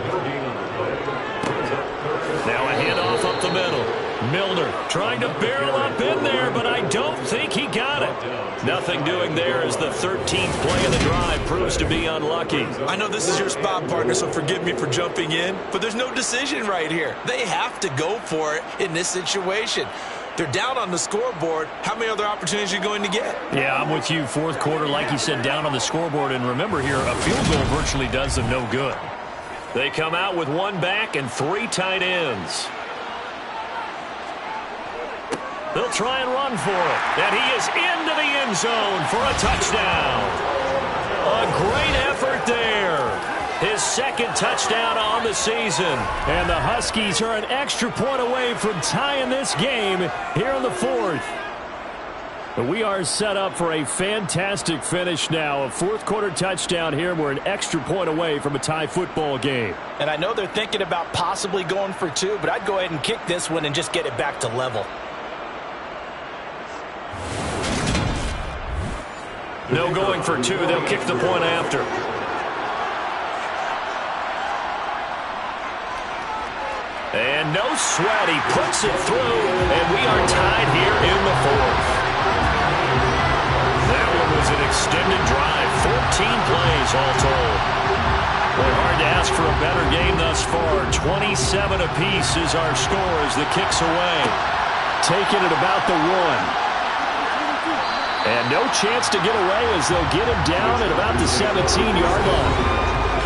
Now a handoff up the middle. Milner trying to barrel up in there, but I don't think he got it. Nothing doing there as the 13th play of the drive proves to be unlucky. I know this is your spot, partner, so forgive me for jumping in, but there's no decision right here. They have to go for it in this situation. They're down on the scoreboard. How many other opportunities are you going to get? Yeah, I'm with you. 4th quarter, like you said, down on the scoreboard. And remember here, a field goal virtually does them no good. They come out with 1 back and 3 tight ends. They'll try and run for it. And he is into the end zone for a touchdown. A great effort there. His 2nd touchdown on the season. And the Huskies are an extra point away from tying this game here in the 4th. But we are set up for a fantastic finish now. A 4th quarter touchdown here. We're an extra point away from a tie football game. And I know they're thinking about possibly going for 2, but I'd go ahead and kick this one and just get it back to level. No going for 2. They'll kick the point after. And And no sweat. He puts it through, and we are tied here in the fourth. That one was an extended drive. 14 plays all told. Well, hard to ask for a better game thus far. 27 apiece is our score as the kick's away. Taking it about the 1. And no chance to get away as they'll get him down at about the 17-yard line.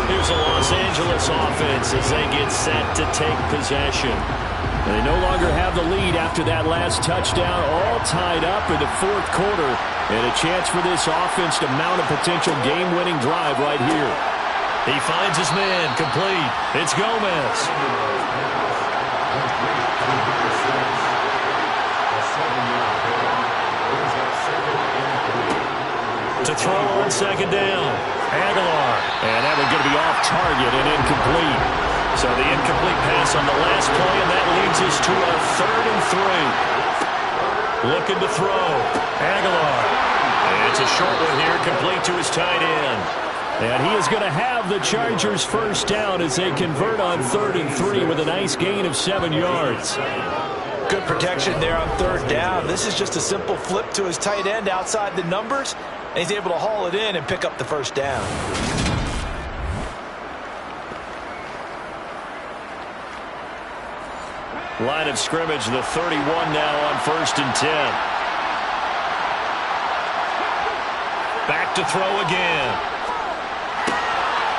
Here's a Los Angeles offense as they get set to take possession. And they no longer have the lead after that last touchdown, all tied up in the fourth quarter. And a chance for this offense to mount a potential game-winning drive right here. He finds his man, complete. It's Gomez. To throw on second down. Aguilar. And that one's going to be off target and incomplete. So the incomplete pass on the last play, and that leads us to a 3rd and 3. Looking to throw. Aguilar. And it's a short one here, complete to his tight end. And he is going to have the Chargers first down as they convert on 3rd and 3 with a nice gain of 7 yards. Good protection there on 3rd down. This is just a simple flip to his tight end outside the numbers, and he's able to haul it in and pick up the first down. Line of scrimmage, the 31 now on 1st and 10. Back to throw again.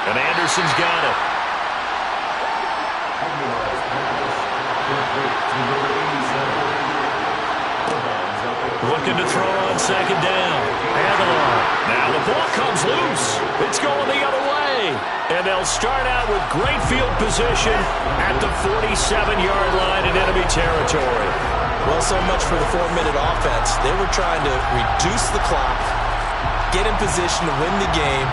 And Anderson's got it. Looking to throw on second down. Aguilar. Now the ball comes loose. It's going the other way. And they'll start out with great field position at the 47-yard line in enemy territory. Well, so much for the 4-minute offense. They were trying to reduce the clock, get in position to win the game,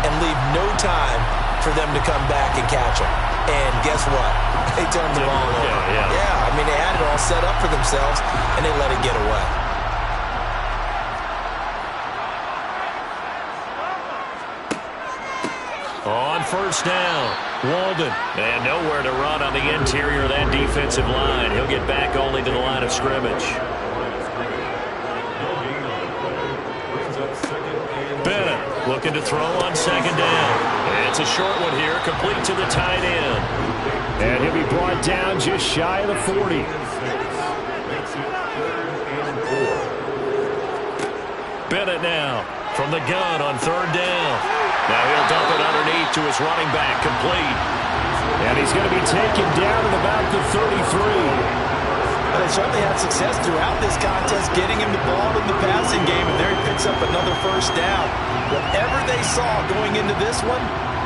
and leave no time for them to come back and catch them. And guess what? They turned the ball over. Yeah, I mean, they had it all set up for themselves, and they let it get away. On 1st down, Walden. And nowhere to run on the interior of that defensive line. He'll get back only to the line of scrimmage. Bennett looking to throw on second down. It's a short one here, complete to the tight end. And he'll be brought down just shy of the 40. Bennett now from the gun on 3rd down. Now he'll dump it underneath to his running back, complete. And he's going to be taken down at about the 33. But they certainly had success throughout this contest getting him the ball in the passing game, and there he picks up another first down. Whatever they saw going into this one,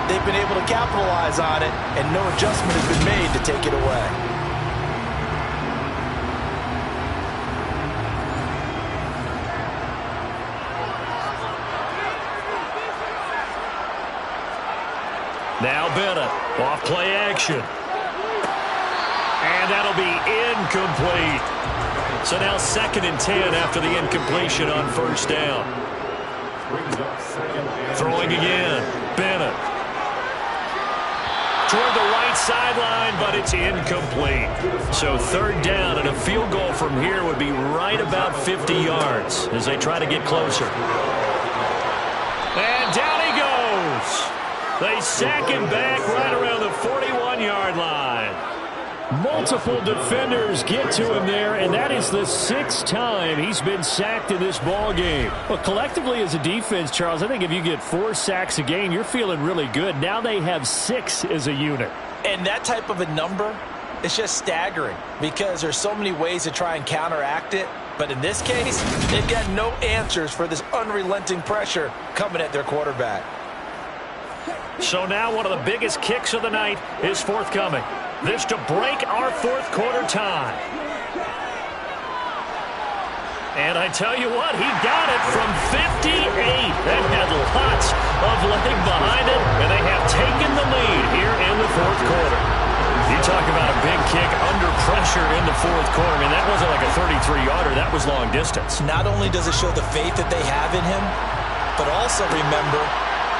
they've been able to capitalize on it, and no adjustment has been made to take it away. Now Bennett, off play action. And that'll be incomplete. So now 2nd and 10 after the incompletion on 1st down. Throwing again, Bennett. Toward the right sideline, but it's incomplete. So 3rd down, and a field goal from here would be right about 50 yards as they try to get closer. And down he goes. They sack him back right around the 41-yard line. Multiple defenders get to him there, and that is the 6th time he's been sacked in this ball game. Well, collectively as a defense, Charles, I think if you get 4 sacks a game, you're feeling really good. Now they have 6 as a unit. And that type of a number is just staggering because there's so many ways to try and counteract it. But in this case, they've got no answers for this unrelenting pressure coming at their quarterback. So now one of the biggest kicks of the night is forthcoming. This to break our 4th quarter tie. And I tell you what, he got it from 58. That had lots of leg behind it, and they have taken the lead here in the 4th quarter. You talk about a big kick under pressure in the 4th quarter. I mean, that wasn't like a 33-yarder. That was long distance. Not only does it show the faith that they have in him, but also remember,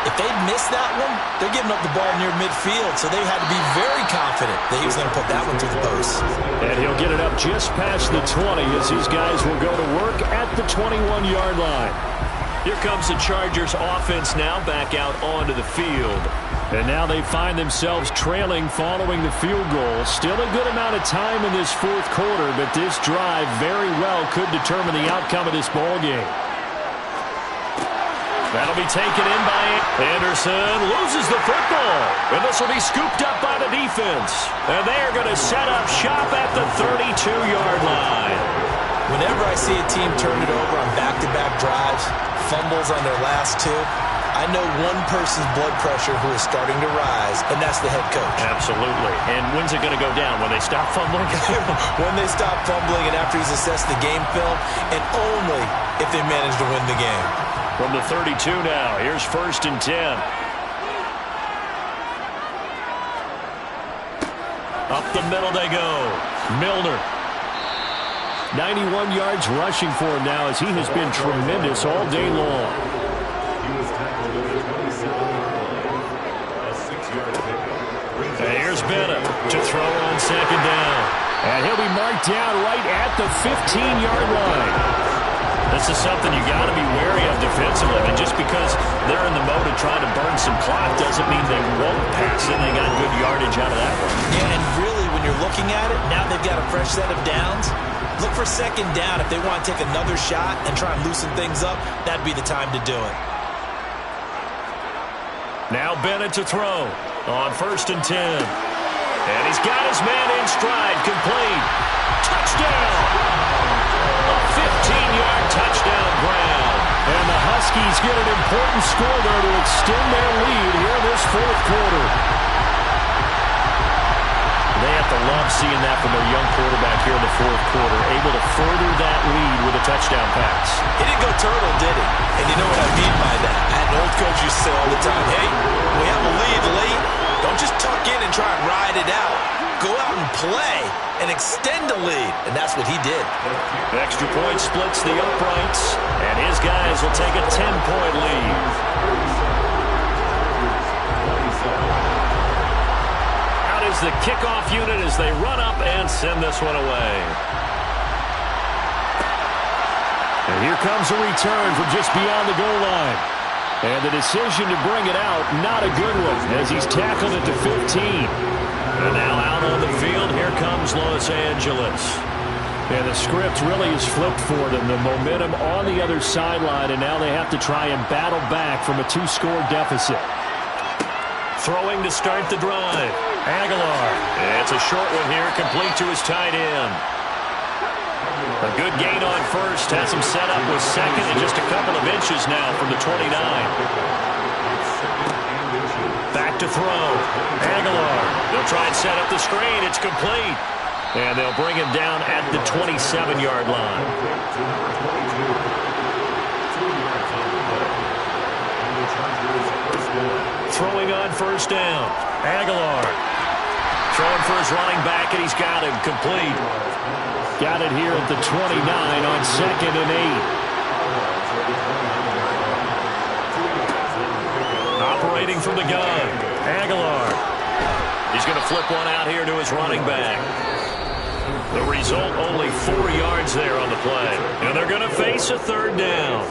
If they'd missed that one, they're giving up the ball near midfield, so they had to be very confident that he was going to put that one through the post. And he'll get it up just past the 20 as these guys will go to work at the 21-yard line. Here comes the Chargers offense now back out onto the field. And now they find themselves trailing following the field goal. Still a good amount of time in this fourth quarter, but this drive very well could determine the outcome of this ball game. That'll be taken in by Anderson. Loses the football. And this will be scooped up by the defense. And they're going to set up shop at the 32-yard line. Whenever I see a team turn it over on back-to-back drives, fumbles on their last two, I know one person's blood pressure who is starting to rise, and that's the head coach. Absolutely. And when's it going to go down? When they stop fumbling? When they stop fumbling and after he's assessed the game film, and only if they manage to win the game. From the 32 now, here's 1st and 10. Up the middle they go. Milner. 91 yards rushing for him now as he has been tremendous all day long. He was tackled at the 27-yard line. A 6-yard pickup. And here's Bennett to throw on 2nd down. And he'll be marked down right at the 15-yard line. This is something you got to be wary of defensively. And just because they're in the mode of trying to burn some clock doesn't mean they won't pass it. They got good yardage out of that one. Yeah, and really, when you're looking at it, now they've got a fresh set of downs. Look for 2nd down. If they want to take another shot and try and loosen things up, that'd be the time to do it. Now Bennett to throw on 1st and 10. And he's got his man in stride, complete. Touchdown! A 15-yard touchdown ground. And the Huskies get an important score there to extend their lead here in this fourth quarter. They have to love seeing that from their young quarterback here in the fourth quarter, able to further that lead with a touchdown pass. He didn't go turtle, did he? And you know what I mean by that. I had an old coach used to say all the time, hey, when we have a lead late, don't just tuck in and try and ride it out. Go out and play and extend the lead. And that's what he did. Extra point splits the uprights, and his guys will take a 10-point lead. Out is the kickoff unit as they run up and send this one away. And here comes a return from just beyond the goal line. And the decision to bring it out, not a good one, as he's tackled it to 15. And now out on the field, here comes Los Angeles. And the script really is flipped for them. The momentum on the other sideline, and now they have to try and battle back from a 2-score deficit. Throwing to start the drive. Aguilar. It's a short one here, complete to his tight end. A good gain on 1st, has him set up with 2nd and just a couple of inches now from the 29. Back to throw. Aguilar. They'll try and set up the screen. It's complete. And they'll bring him down at the 27-yard line. Throwing on 1st down. Aguilar. Throwing for his running back, and he's got him complete. Got it here at the 29 on 2nd and 8. Operating from the gun. Aguilar. He's going to flip one out here to his running back. The result, only 4 yards there on the play. And they're going to face a 3rd down.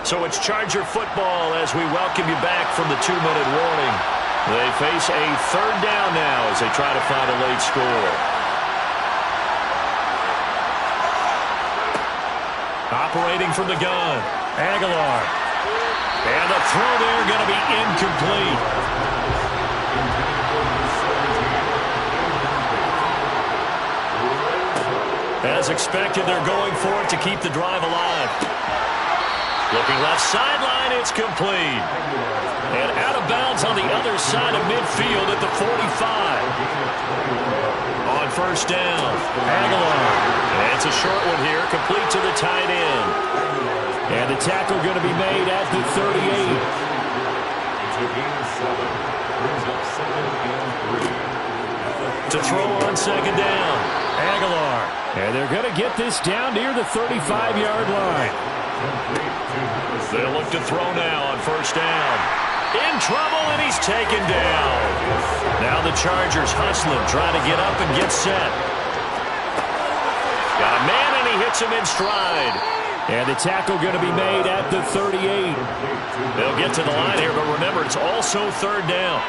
So it's Charger football as we welcome you back from the 2-minute warning. They face a 3rd down now as they try to find a late score. Operating from the gun. Aguilar. And the throw there going to be incomplete. As expected, they're going for it to keep the drive alive. Looking left sideline, it's complete. And out of bounds on the other side of midfield at the 45. On 1st down, Aguilar. And it's a short one here, complete to the tight end. And the tackle going to be made at the 38. To throw on 2nd down, Aguilar. And they're going to get this down near the 35-yard line. They'll look to throw now on first down. In trouble, and he's taken down. Now the Chargers hustling, trying to get up and get set. Got a man, and he hits him in stride. And the tackle going to be made at the 38. They'll get to the line here, but remember, it's also third down.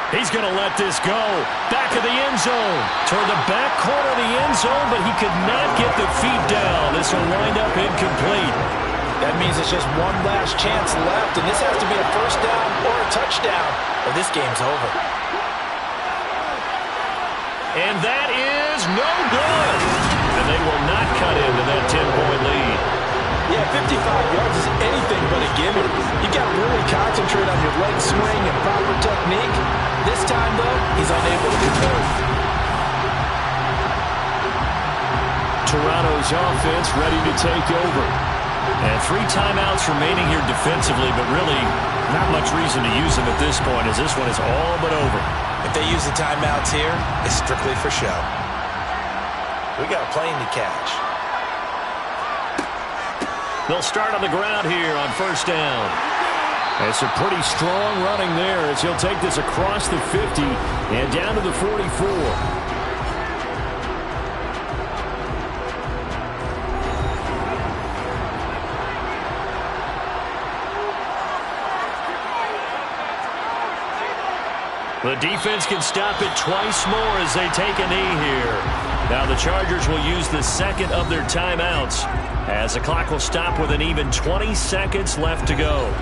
He's going to let this go. Back of the end zone. Toward the back corner of the end zone, but he could not get the feet down. This will wind up incomplete. That means it's just one last chance left, and this has to be a first down or a touchdown, or this game's over. And that is no good. And they will not cut into that 10-point lead. Yeah, 55 yards is anything but a gimme. You got to really concentrate on your leg swing and proper technique. This time, though, he's unable to convert. Toronto's offense ready to take over. And 3 timeouts remaining here defensively, but really not much reason to use them at this point, as this one is all but over. If they use the timeouts here, it's strictly for show. We got a plane to catch. They'll start on the ground here on first down. It's a pretty strong running there as he'll take this across the 50 and down to the 44. The defense can stop it twice more as they take a knee here. Now the Chargers will use the second of their timeouts as the clock will stop with an even 20 seconds left to go.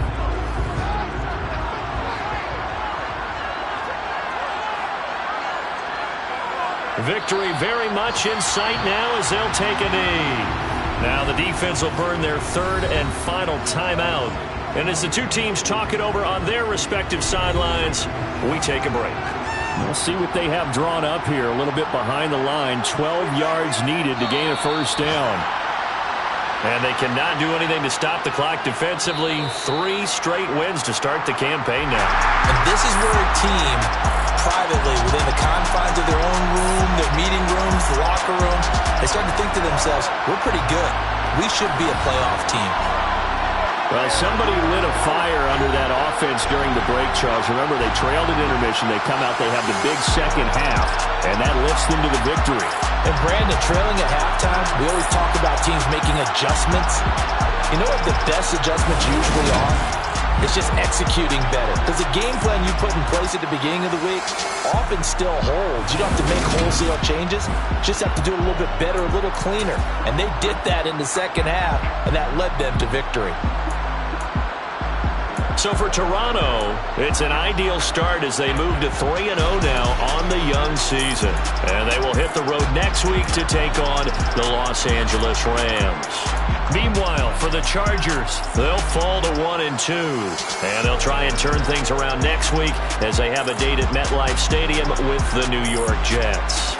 Victory very much in sight now as they'll take a knee. Now the defense will burn their third and final timeout. And as the two teams talk it over on their respective sidelines, we take a break. We'll see what they have drawn up here. A little bit behind the line. 12 yards needed to gain a first down. And they cannot do anything to stop the clock defensively. 3 straight wins to start the campaign now. And this is where a team, privately, within the confines of their own room, their meeting rooms, the locker room, they start to think to themselves, we're pretty good. We should be a playoff team. Well, somebody lit a fire under that offense during the break, Charles. Remember, they trailed at intermission. They come out, they have the big second half, and that lifts them to the victory. And Brandon, trailing at halftime, we always talk about teams making adjustments. You know what the best adjustments usually are? It's just executing better. Because the game plan you put in place at the beginning of the week often still holds. You don't have to make wholesale changes. Just have to do it a little bit better, a little cleaner. And they did that in the second half, and that led them to victory. So for Toronto, it's an ideal start as they move to 3-0 now on the young season. And they will hit the road next week to take on the Los Angeles Rams. Meanwhile, for the Chargers, they'll fall to 1-2. And they'll try and turn things around next week as they have a date at MetLife Stadium with the New York Jets.